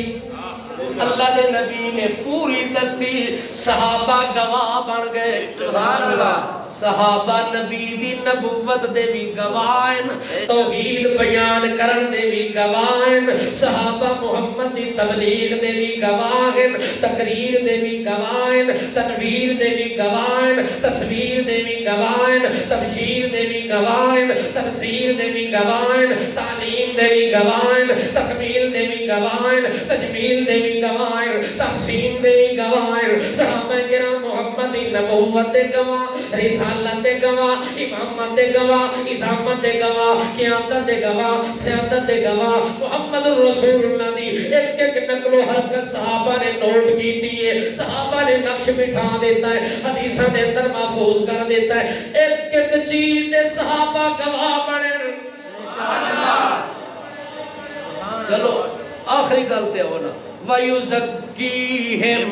اللہ دے نبی نے پوری دسی، صحابہ گواہ بن گئے۔ سبحان اللہ۔ صحابہ نبی دی نبوت دے بھی گواہن، توحید بیان کرن دے بھی گواہن، صحابہ محمد دی تبلیغ دے بھی گواہن، تقریر دے بھی گواہن، تنویر دے بھی گواہن، تصویر دے بھی گواہن، تبشیر دے بھی گواہن، تفسیر دے بھی گواہن، تعلیم دے بھی گواہن، تخمیر تکمیل دے بھی گوائن، تجمیل دے بھی گوائن، تحسین دے بھی گوائن، صحابہ کرام محمدی نبوت دے گواہ، رسالت دے گواہ، امامت دے گواہ، اسامت دے گواہ، قیادت دے گواہ، سیادت دے گواہ، محمد رسول اللہ دی ایک ایک نقل و حرکت صحابہ نے نوٹ کی دیئے، صحابہ نے نقش بٹھا دیتا ہے، حدیثہ دے اندر محفوظ کر دیتا ہے، ایک ایک چیز دے صحابہ گواہ بڑھے۔ چلو آخری گلتے ہونا وَيُزَكِّيهِمْ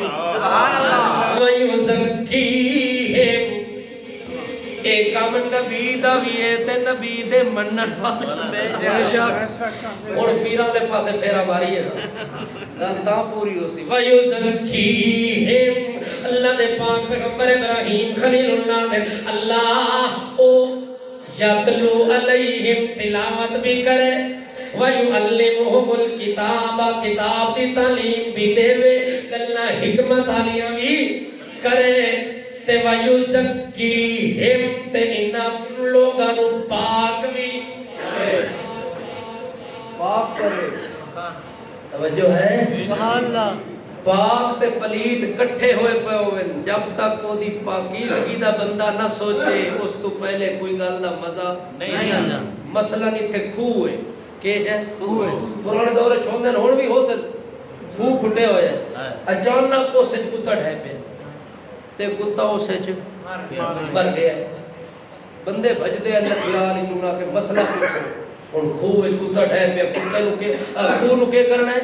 وَيُزَكِّيهِمْ ایک کام نبی دا بھی ہے تے نبی دے منن والے اور پیران دے پاسے پھیرا ماری ہے گلتا پوری ہو سی وَيُزَكِّيهِمْ اللہ دے پاک پیغمبر ابراہیم خلیل اللہ دے اللہ او یتلو علیہم تلاوت بھی کرے وَيُعَلِّمُهُمُ الْكِتَابَ کتاب دی تعلیم بھی دے وے کلہ حکمت آلیاں بھی کرے تے وَيُزَكِّيهِمْ تے انہاں لوگاں نو پاک بھی پاک کرے توجہ ہے پاک تے پلید کٹھے ہوئے پہ ہوئے جب تک وہ دی پاکیزگی دا بندہ نہ سوچے اس تو پہلے کوئی گل دا مزہ نہیں آنا مسئلہ نہیں تھے کھوئے کہ ہے پرانے دورے چھوندے ہون بھی ہو سن کھو پھٹے ہوئے اچانک کو سچ کتا ڈھے پہ تے کتا ہو سچ مر گیا بندے بھجدے اللہ بلال چونا کے مسئلہ پوچھو اور کھوئے کتا ڈھے پہ کتا نو کے کرنا ہے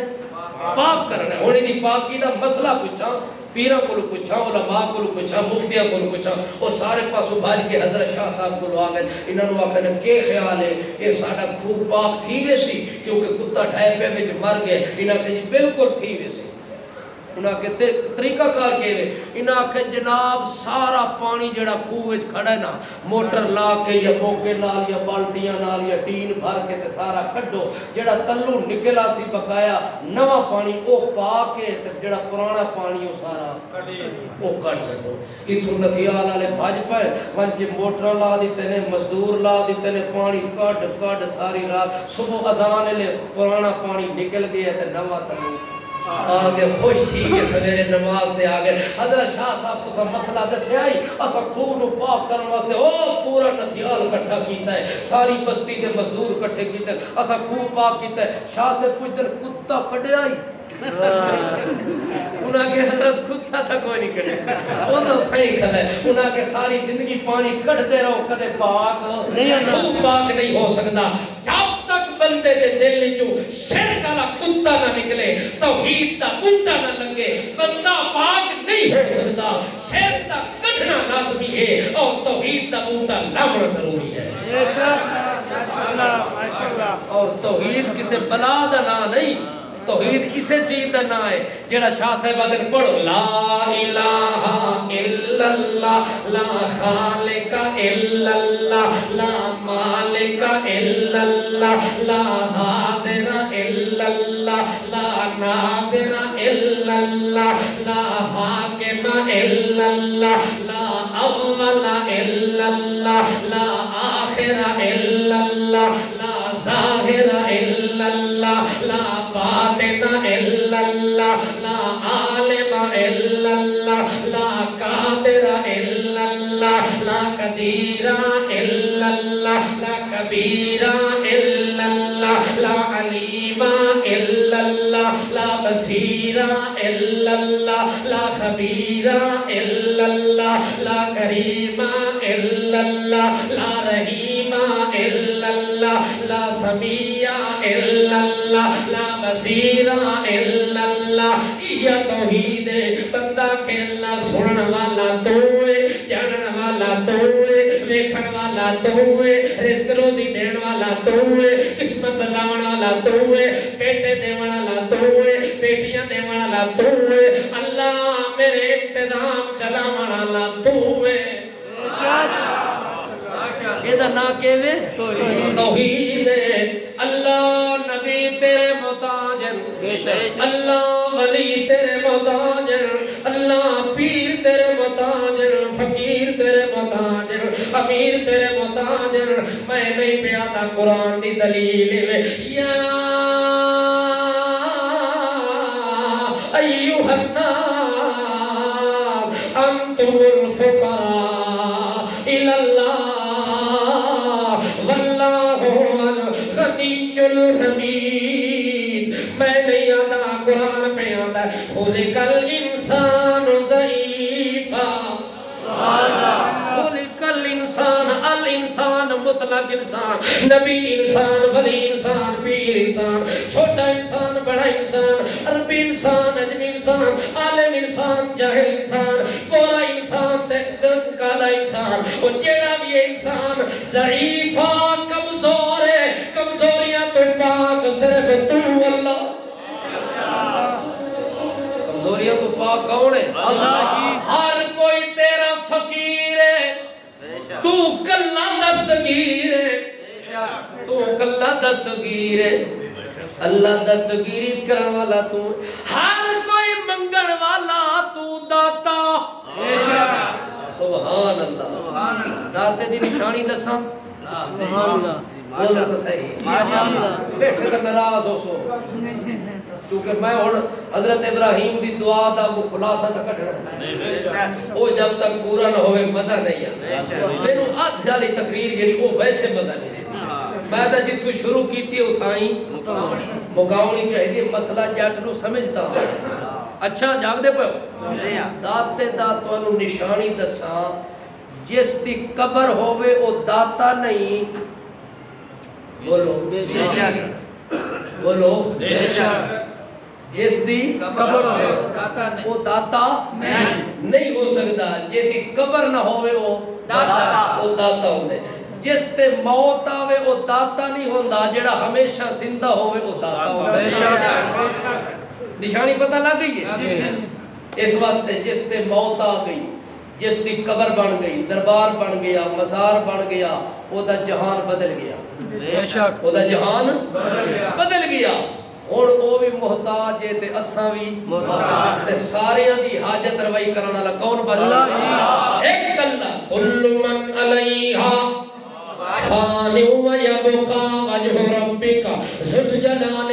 پاک کرنا ہے ہونے دی پاکی دا مسئلہ پوچھا پیرہ کو پوچھا علماء کو پوچھا مفتیہ کو پوچھا اور سارے پاسو بھاج کے حضرت شاہ صاحب کو آگئے انہوں نے آکھنے کے خیال ہے کہ ساڑھا خوب پاک تھی ویسی کیونکہ کتا ڈھائی پہ میں مر گئے انہوں نے بالکل تھی ویسی انہاں کے طریقہ کار کے ہوئے انہاں کے جناب سارا پانی جڑا کھوئے کھڑا ہے نا موٹر لا کے یا موقع نال یا بالٹیاں نال یا ٹین بھر کے تے سارا کھڑو جڑا تلو نکلا سی بقایا نواں پانی او پا کے تے جڑا پرانا پانی او سارا او کر سکو اتھو نتھیال والے بھاج پائے ون کے موٹر لا دیتے نے مزدور لا دیتے نے پانی کڈ ساری رات صبح اذان لے پرانا پانی نکل گیا تے نواں تلو آگے خوش تھی کہ سویرے نماز دے آگے حضرت شاہ صاحب تو سا مسئلہ دسے آئی اسا خون پاک کرنے واسطے او پورا نتھیال کٹھا کیتا ہے ساری بستی دے مزدور کٹھے کیتا ہے اسا خون پاک کیتا ہے شاہ سے پوچھتے کتا کھڑے آئی انہاں کے حضرت کتا تھا کوئی نہیں کھڑے وہ تو تھائی کھڑا ہے انہاں کے ساری زندگی پانی کٹھتے رہو کدے پاک خون پاک نہیں ہو سکتا جب تک بندے دے دل جو شرک والا کتا نہ نکلے توحید دا بوٹا نہ لگے بندہ پاک نہیں ہو سکتا شرک دا کٹنا لازمی ہے اور توحید دا بوٹا لانا ضروری ہے اور توحید کسے بلا دا نا نہیں توحید اسے چیز دا نا ہے جڑا شاہ صاحب اگر پڑھو لا الہ الا اللہ لا خالق الا اللہ لا مالک الا اللہ لا حاضر الا اللہ لا ناظر الا اللہ لا حاکم الا اللہ لا اول الا اللہ لا آخر الا اللہ لا ظاہر الا اللہ لا باطن الا اللہ لا عالم الا اللہ لا قادر الا اللہ لا قدیر الا اللہ لا کبیر الا اللہ لا علیم الا اللہ لا بصیر الا اللہ لا خبیر الا اللہ لا کریم الا اللہ لا رحیم الا اللہ لا سمیع الا اللہ لا بصیر الا اللہ یہ توحید بندہ کہ اللہ سنن والا تو ہے جانن والا تو ہے دیکھن والا تو ہے رزق روزی دین والا تو ہے قسمت بلاون والا تو ہے بیٹے دیون والا تو ہے بیٹیاں دیون والا تو ہے اللہ میرے انتظام چلاون والا تو ہے یہ دا نا کہوے توحید اللہ نبی تیرے محتاج اللہ ولی تیرے محتاج اللہ پیر تیرے محتاج فقیر تیرے محتاج امیر تیرے محتاج میں نہیں پیادا قرآن دی دلیل یا أيها الناس أنتم الفقراء إلى الله والله هو الغني الحميد. میں نہیں آتا قرآن پہ آتا خلق الانسان ضعیفا خلق الانسان الانسان مطلق انسان نبی انسان ولی انسان پیر انسان چھوٹا انسان بڑا انسان عربی انسان عجمی انسان عالم انسان جاہل انسان گورا انسان کالا انسان اور جیڑا بھی انسان ضعیفہ کمزور ہے کمزوریاں تو پاک صرف تو اللہ کمزوریاں تو پاک کون ہے اللہ کی ہر کوئی تیرا فقیر ہے تو کلا دستگیر ہے تو کلا دستگیر ہے اللہ دستگیری کرن والا تو ہر کوئی منگن والا تو داتا سبحان اللہ داتے دی نشانی دساں سبحان اللہ بولا تو صحیح ماشاءاللہ بیٹھے کر ناراض ہو سو کیونکہ میں ہن حضرت ابراہیم دی دعا دا وہ خلاصہ تک کڈنا وہ جب تک پورا نہ ہوئے مزہ نہیں آتا مینوں آدھ والی تقریر جڑی وہ ویسے مزہ نہیں دیتی میں تو جتوں شروع کیتی اتھائی مگاونی چاہیے مسئلہ جٹ نو سمجھتا ہوں اچھا جاگ دے پے داتے دا تانوں نشانی دساں جس دی قبر ہووے او داتا نہیں بولو بولو جس دی قبر ہوئے وہ داتا نہیں ہو سکتا جے دی قبر نہ ہوئے وہ داتا ہوندے جس تے موت آوے وہ داتا نہیں ہوندا جڑا ہمیشہ زندہ ہوئے وہ داتا ہوندا نشانی پتہ لگ گئی ہے اس واسطے جس تے موت آ گئی جس دی قبر بن گئی دربار بن گیا مزار بن گیا وہ دا جہان بدل گیا وہ دا جہان بدل گیا اور وہ بھی محتاج ہے تے اساں بھی محتاج تے ساریاں دی حاجت روائی کرن والا کون بچا ایک اللہ کل من علیہا فان ويبقى وجه ربك ذو الجلال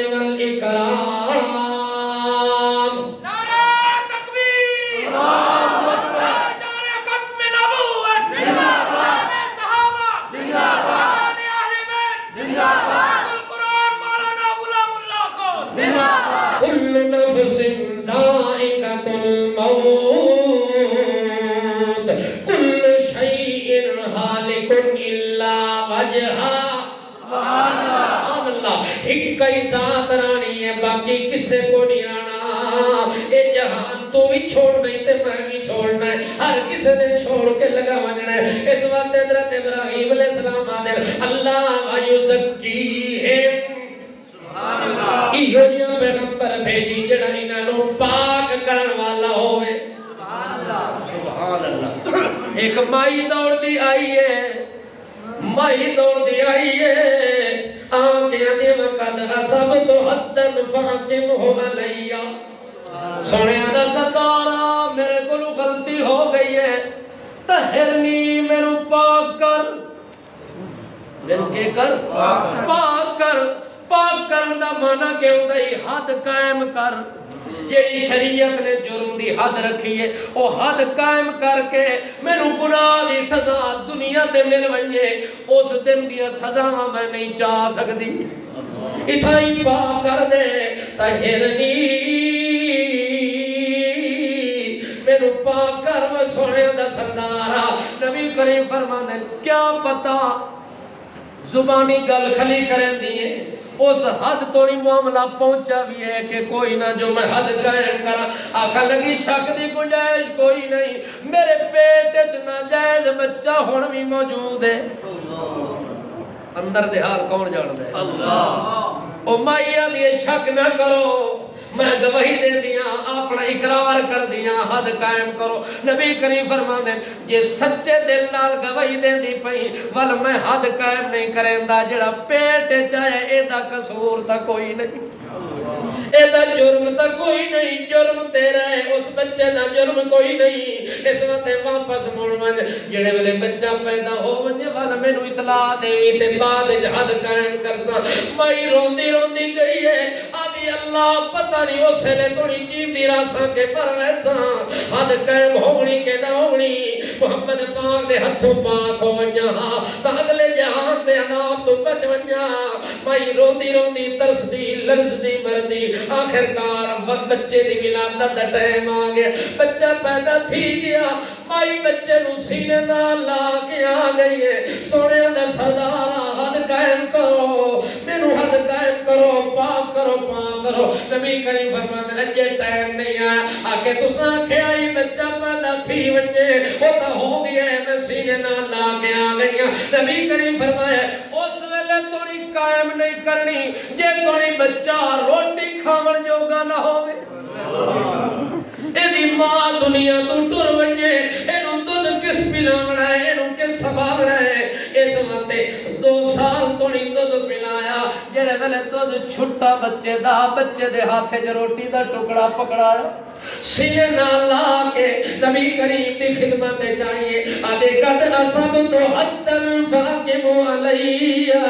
والإكرام نعرہ تکبیر اللہ اکبر نعرہ ختم نبوت زندہ باد صحابہ زندہ باد اہل بیت زندہ باد القرآن مولانا غلام اللہ کو زندہ باد كل نفس ذائقة الموت كل شيء هالك إلا وجهه سبحان اللہ ایک ہی ذات رانی ہے باقی کسے کو نہیں آنا اے جہان تو بھی چھوڑ نہیں تے میں بھی چھوڑنا ہے ہر کسے نے چھوڑ کے لگا وجنا ہے اس وقت حضرت ابراہیم علیہ السلام آدھر اللہ یزکیہم سبحان اللہ ایہو جہاں پیغمبر بھیجی جڑا انہوں پاک کرن والا ہوئے سبحان اللہ سبحان اللہ ایک مائی دوڑ دی آئی ہے مائی دوڑ دی آئی ہے آنکھیں دے وقت حسب تو حدن فاقم ہو علیہ سونے دا سردارہ میرے کو غلطی ہو گئی ہے تہرنی میرے پاک کر میرے کے کر پاک کر پاک کرن دا معنی کہ ہوتا ہی حد قائم کر جیڑی شریعت نے جرم دی حد رکھی ہے وہ حد قائم کر کے میرے گناہ دی سزا دنیا تے مل ونجے اس دن دی سزا میں نہیں چاہ سکتی اتھائی پاک کر دے تہرنی میرے پاک کر میں سونے دا سردارہ نبی کریم فرمانے کیا پتا زبانی گل کھلی کریں دیئے اس حد توڑی معاملہ پہنچا بھی ہے کہ کوئی نہ جو میں حد قائم کرا آقا لگی شک دی گنجائش کوئی نہیں میرے پیٹ اتنا جائز بچہ ہون بھی موجود ہے اندر دے حال کون جان دے اللہ او مائیہ دیئے شک نہ کرو میں گواہی دے دیا اپنا اقرار کر دیا حد قائم کرو نبی کریم فرما دے یہ سچے دل نال گواہی دے دی پئی ول میں حد قائم نہیں کریں دا جڑا پیٹ چاہے اے دا قصور تا کوئی نہیں اے دا جرم تا کوئی نہیں جرم تیرا ہے اس بچے دا جرم کوئی نہیں اس وقت واپس مڑ من جڑے ویلے بچہ پیدا ہو ونجے ول مینوں اطلاع دیوی تے بعد حد قائم کرساں مائی روندی روندی گئی ہے آدھی دی اللہ پتہ نہیں اسے لے توڑی جیب دی راساں کے پر ویسا حد قائم ہونی کے نہ ہونی محمد پاک دے ہتھوں پاک ہو ونجا تا اگلے جہان دے عذاب تو بچ ونجا مائی روندی روندی ترس دی لرز دی مردی آخرکار وقت بچے دی ولادت دا ٹائم آ گیا بچہ پیدا تھی گیا مائی بچے نو سینے نال لا کے آ گئی ہے سونے دا سردارا حد قائم کرو مینو حد قائم کرو پاک کرو نبی کریم فرماتے ہیں اجے ٹائم نہیں آیا آکے تساں کھیائی بچہ پیدا تھی ونجے وہ تا ہو گیا ہے میں سینے نال لا کے آ گئی ہوں نبی کریم فرمایا اس ویلے توڑی قائم نہیں کرنی جے توڑی بچہ روٹی کھاون جوگا نہ ہوئے ایدی ماں دنیا تو ٹر ونجے اینو دودھ کس پلاونا ہے اینو کس سبابنا ہے اس وقت 2 سال توڑی دودھ پلایا جڑے ویلے دودھ چھٹا بچے دے ہاتھے جو روٹی دا ٹکڑا پکڑایا سینے نال لا کے نبی کریم دی خدمت چاہیے آدھے قد اصاب تو حدن فاقمو علیہ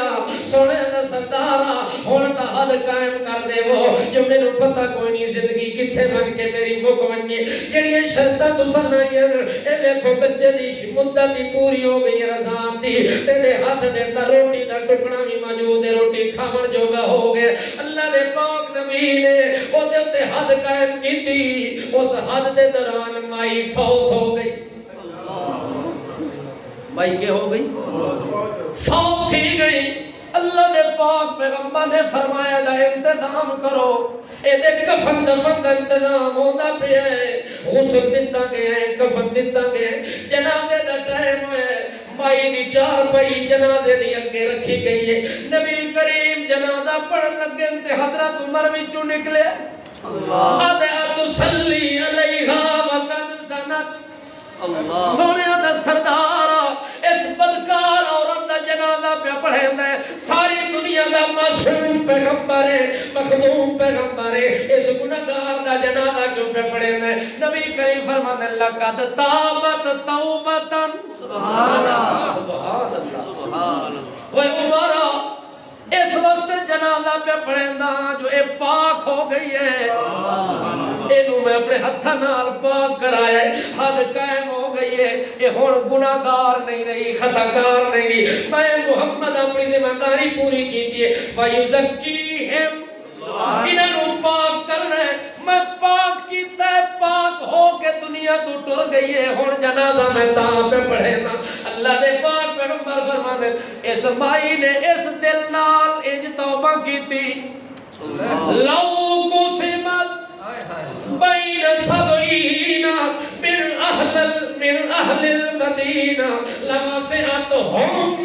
سونے دا سردارا ہونا حد قائم کر دے وہ جو میں نے پتہ کوئی نہیں زندگی کتھے بن کے میری مک ونجے جڑی شرطہ تو سنائیں اے دیکھو بچے دی مدت دی پوری ہو گئی رضان دی تیرے ہاتھ دے اندر روٹی دا ٹکڑا بھی موجود ہے روٹی کھاون جوگا ہو گئے اللہ دے پاک نبی نے او دے تے حد قائم کی تھی اس حد دے دوران مائی فوت ہو گئی مائی کیا ہو گئی فوت ہی گئی اللہ نے پاک پیغمبر نے فرمایا دا انتظام کرو اے دے کفن دفن دا انتظام ہونا پہ ہے غسل دیتا گیا ہے کفن دیتا گیا ہے جنازے دا ٹائم ہے مائی دی 4 پئی جنازے دی اگے رکھی گئی ہے نبی کریم جنازہ پڑھن لگے تے حضرت عمر وچوں نکلے اللہ صلی علیہا وقد زنت سونے دا سردارا اس بدکار عورت دا جنازہ پہ پڑھے دے ساری دنیا دا معصوم پیغمبر ہے مخدوم پیغمبر ہے اس گناہگار دا جنازہ کیوں پہ پڑھے دے نبی کریم فرمانے لقد تابت توبتن سبحان اللہ سبحان اللہ وہ عمرہ اس وقت جنازہ پہ پڑھیں جو اے پاک ہو گئی ہے اینو میں اپنے ہتھا نال پاک کرایا ہے حد قائم ہو گئی ہے یہ ہون گناہگار نہیں رہی خطاکار نہیں رہی میں محمد اپنی ذمہ داری پوری کیجئے وَيُزَكِّيهِمْ انہوں پاک کرنا ہے میں پاک کیتا ہے پاک ہو کے دنیا تو ٹر گئی ہے ہون جنازہ میں تاں پہ پڑھے نا اللہ دے پاک پیغمبر فرما دے اس مائی نے اس دل نال اج توبہ کی تھی لو قسمت بین سبعین من اہل المدینہ لمسعتہم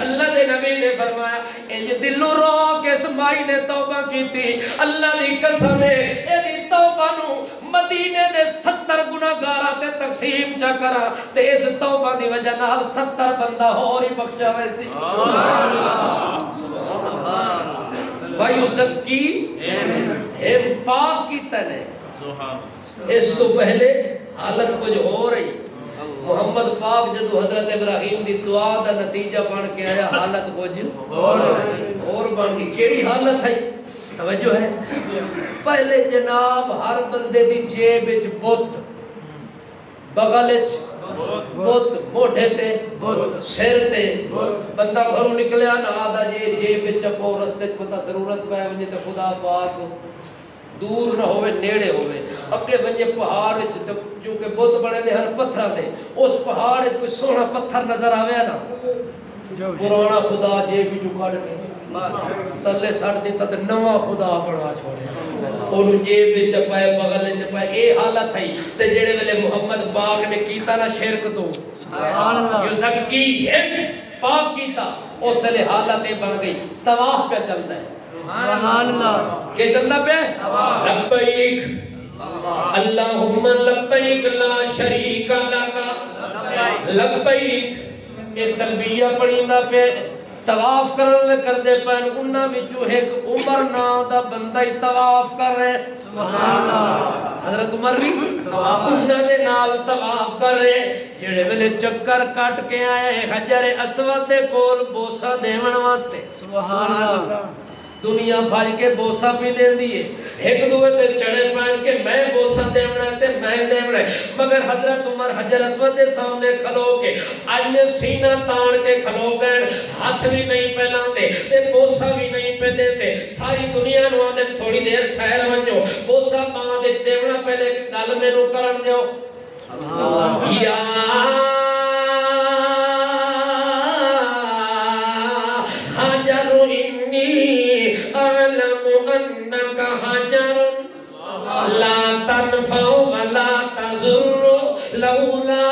اللہ دے نبی نے فرمایا انج دلو رو کے اس مائی نے توبہ کی تھی اللہ دی قسم ہے اے دی توبہ نو مدینے دے 70 گناہگاراں تے تقسیم چا کرا تے اس توبہ دی وجہ نال 70 بندہ اور ہی بخشا ویسی سبحان اللہ سبحان اللہ وَيُزَكِّي ہم پاک کی تنے اس تو پہلے حالت کچھ ہو رہی محمد پاک جدو حضرت ابراہیم دی دعا دا نتیجہ بن کے آیا حالت کچھ اور بن گئی کیڑی حالت ہے توجہ ہے پہلے جناب ہر بندے دی جیب وچ بت بغل وچ بت موڈے تے سر تے بندہ گھروں نکلیا نہ آدھا جیب وچ چپو رستے کو تا ضرورت پے ونجے تے خدا پاک دور نہ ہوئے نیڑے ہوئے اگے ونجے پہاڑ وچ چونکہ بت بڑے نے ہر پتھراں تے اس پہاڑ وچ کوئی سونا پتھر نظر آویا نا پرانا خدا جیب وچوں کڈ کے تلے سڑ دیتا تے نواں خدا بڑا چھوڑے اونوں جیب وچ پائے بغل وچ پائے اے حالت ہے تے جڑے ویلے محمد پاک نے کیتا نا شرک تو سبحان اللہ یزکی پاک کیتا اس لے حالت بن گئی طواف پہ چلتا ہے سبحان اللہ کہ چلتا پہ لبیک اللہم لبیک لا شریک لک لبیک اے تلبیہ پڑھیندا پہ طواف کرنے کر دے پہن انہاں وچوں ایک عمر نام دا بندہ ہی طواف کر رہے سبحان اللہ حضرت عمر بھی انہاں دے نال طواف کر رہے جڑے ویلے چکر کٹ کے آئے حجر اسود دے کول بوسا دیون واسطے سبحان اللہ دنیا بھاج کے بوسا بھی دین دیئے ایک دوے تے چڑے پہن کے میں بوسا دیونا تے میں دیونا مگر حضرت عمر حجر اسود دے سامنے کھلو کے آج سینہ تاڑ کے کھلو گئے ہاتھ بھی نہیں پہلان دے تے بوسا بھی نہیں پہ دیتے ساری دنیا نو آدھے تھوڑی دیر ٹھہر ونجو بوسا پاں دے دیونا پہلے گل میں نو کرن دیو یا حجر انی اعلم انک حجر لا تنفع ولا تضر لولا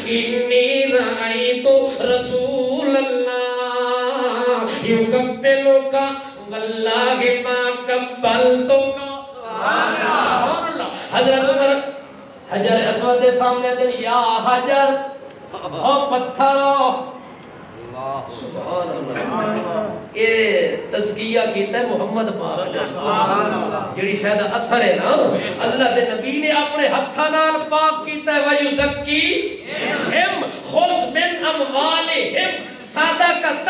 انی رأیت رسول اللہ یقبلک واللہ ما قبلتک سبحان اللہ حضرت عمر حجر اسود دے سامنے دل یا حجر او پتھرو سبحان اللہ یہ تزکیہ کیتا ہے محمد پاک جڑی شاید اثر ہے نا اللہ دے نبی نے اپنے ہتھاں نال پاک کیتا ہے وَيُزَكِّيهِمْ خُذْ مِنْ أَمْوَالِهِمْ صَدَقَةً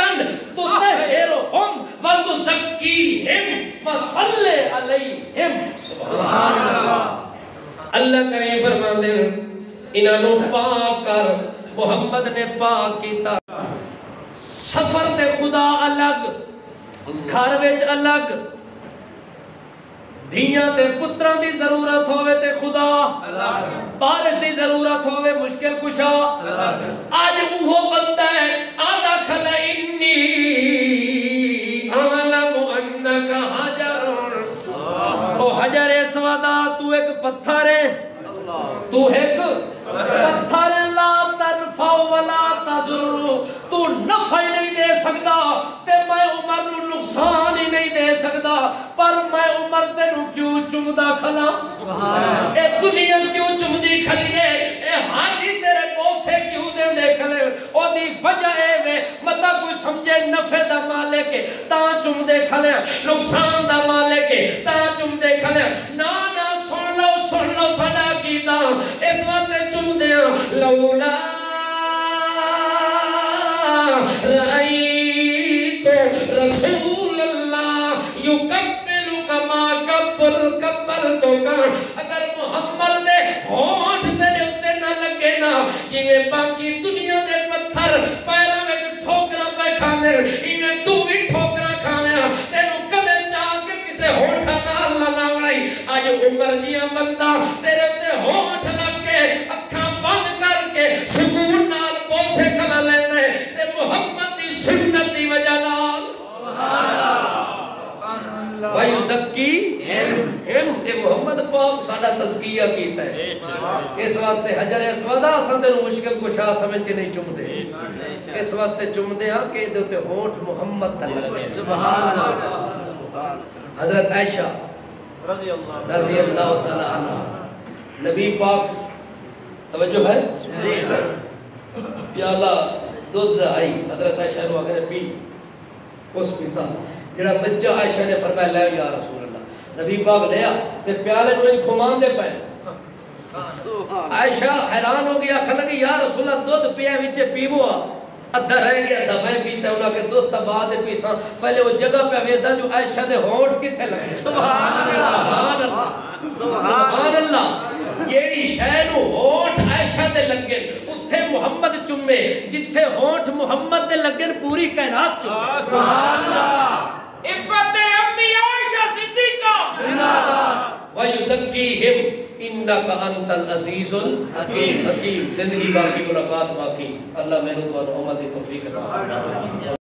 تُطَهِّرُهُمْ وَتُزَكِّيهِمْ وَصَلِّ عَلَيْهِمْ سبحان اللہ اللہ کریم فرماندے انہاں نو پاک کر محمد نے پاک کیتا سفر تے خدا الگ گھر وچ الگ دھیاں تے پتراں دی ضرورت ہوئے تے خدا الگ بارش دی ضرورت ہوئے مشکل کشا الگ آج وہ بندہ ہے آدھا کھلا انی اعلم انک حجر او حجر اسودا تو ایک پتھر ہے تو ایک پتھر لا تنفع ولا تضر تو نفع نہیں دے سکتا تے میں عمر نو نقصان ہی نہیں دے سکتا پر میں عمر تینو کیوں چمدا کھلا اے دنیا کیوں چمدی کھلیے اے حاجی تیرے بوسے کیوں دے دے کھلے او دی وجہ اے وے مطا کوئی سمجھے نفع دا مالک ہے تا چم دے کھلے نقصان دا مالک ہے تا چم دے کھلے نا نا سن لو سڑا کیتا اس وقت چم دیا لولا رأیت رسول اللہ یقبلک ما قبلتک اگر محمد دے ہونٹ تیرے اتے نہ لگے نا جویں باقی دنیا دے پتھر پیراں وچ ٹھوکراں پہ کھاندے ایویں تو بھی ٹھوکراں کھاویاں تینوں کدے چاہ کے کسے ہونٹاں نال نہ لاوڑی اج عمر جیاں بندہ تیرے اتے ہونٹ لگ کے اکھاں بند کر کے سکون نال بوسے کھلا لینے تے محمد دی سنت دی وجہ نال وَيُزَكِّيهِمْ اے محمد پاک ساڈا تزکیہ کیتا ہے اس واسطے حجر اسود اساں تینوں مشکل کشا سمجھ کے نہیں چم دے اس واسطے چم دے ہاں کہ دے تے ہونٹ محمد تک لگے سبحان اللہ حضرت عائشہ رضی اللہ تعالی عنہ نبی پاک توجہ ہے پیالہ دودھ آئی حضرت عائشہ نے آگے پی اس پیتا جڑا بچہ عائشہ نے فرمایا لے یا رسول اللہ نبی پاک لیا تے پیالے نو ان کھمان دے پائے عائشہ حیران ہو گیا کھا لگی یا رسول اللہ دودھ پیا وچے پیوہ ادھا رہ گیا دبائے پیتا انہاں کے دودھ تباہ دے پیساں پہلے وہ جگہ پہ ویدہ جو عائشہ دے ہونٹ کتے لگے سبحان اللہ سبحان اللہ یہی شہنو ہونٹ عائشہ دے لگن اتھے محمد چمے جتھے ہونٹ محمد دے لگن پوری کائنات چمے سبحان اللہ عفت امی عائشہ صدیقہ وَيُزَكِّيهِمْ إِنَّكَ أَنْتَ الْعَزِيزُ الْحَكِيمُ زندگی باقی ملاقات باقی اللہ میں نے تو عمل دی توفیق عطا فرمائے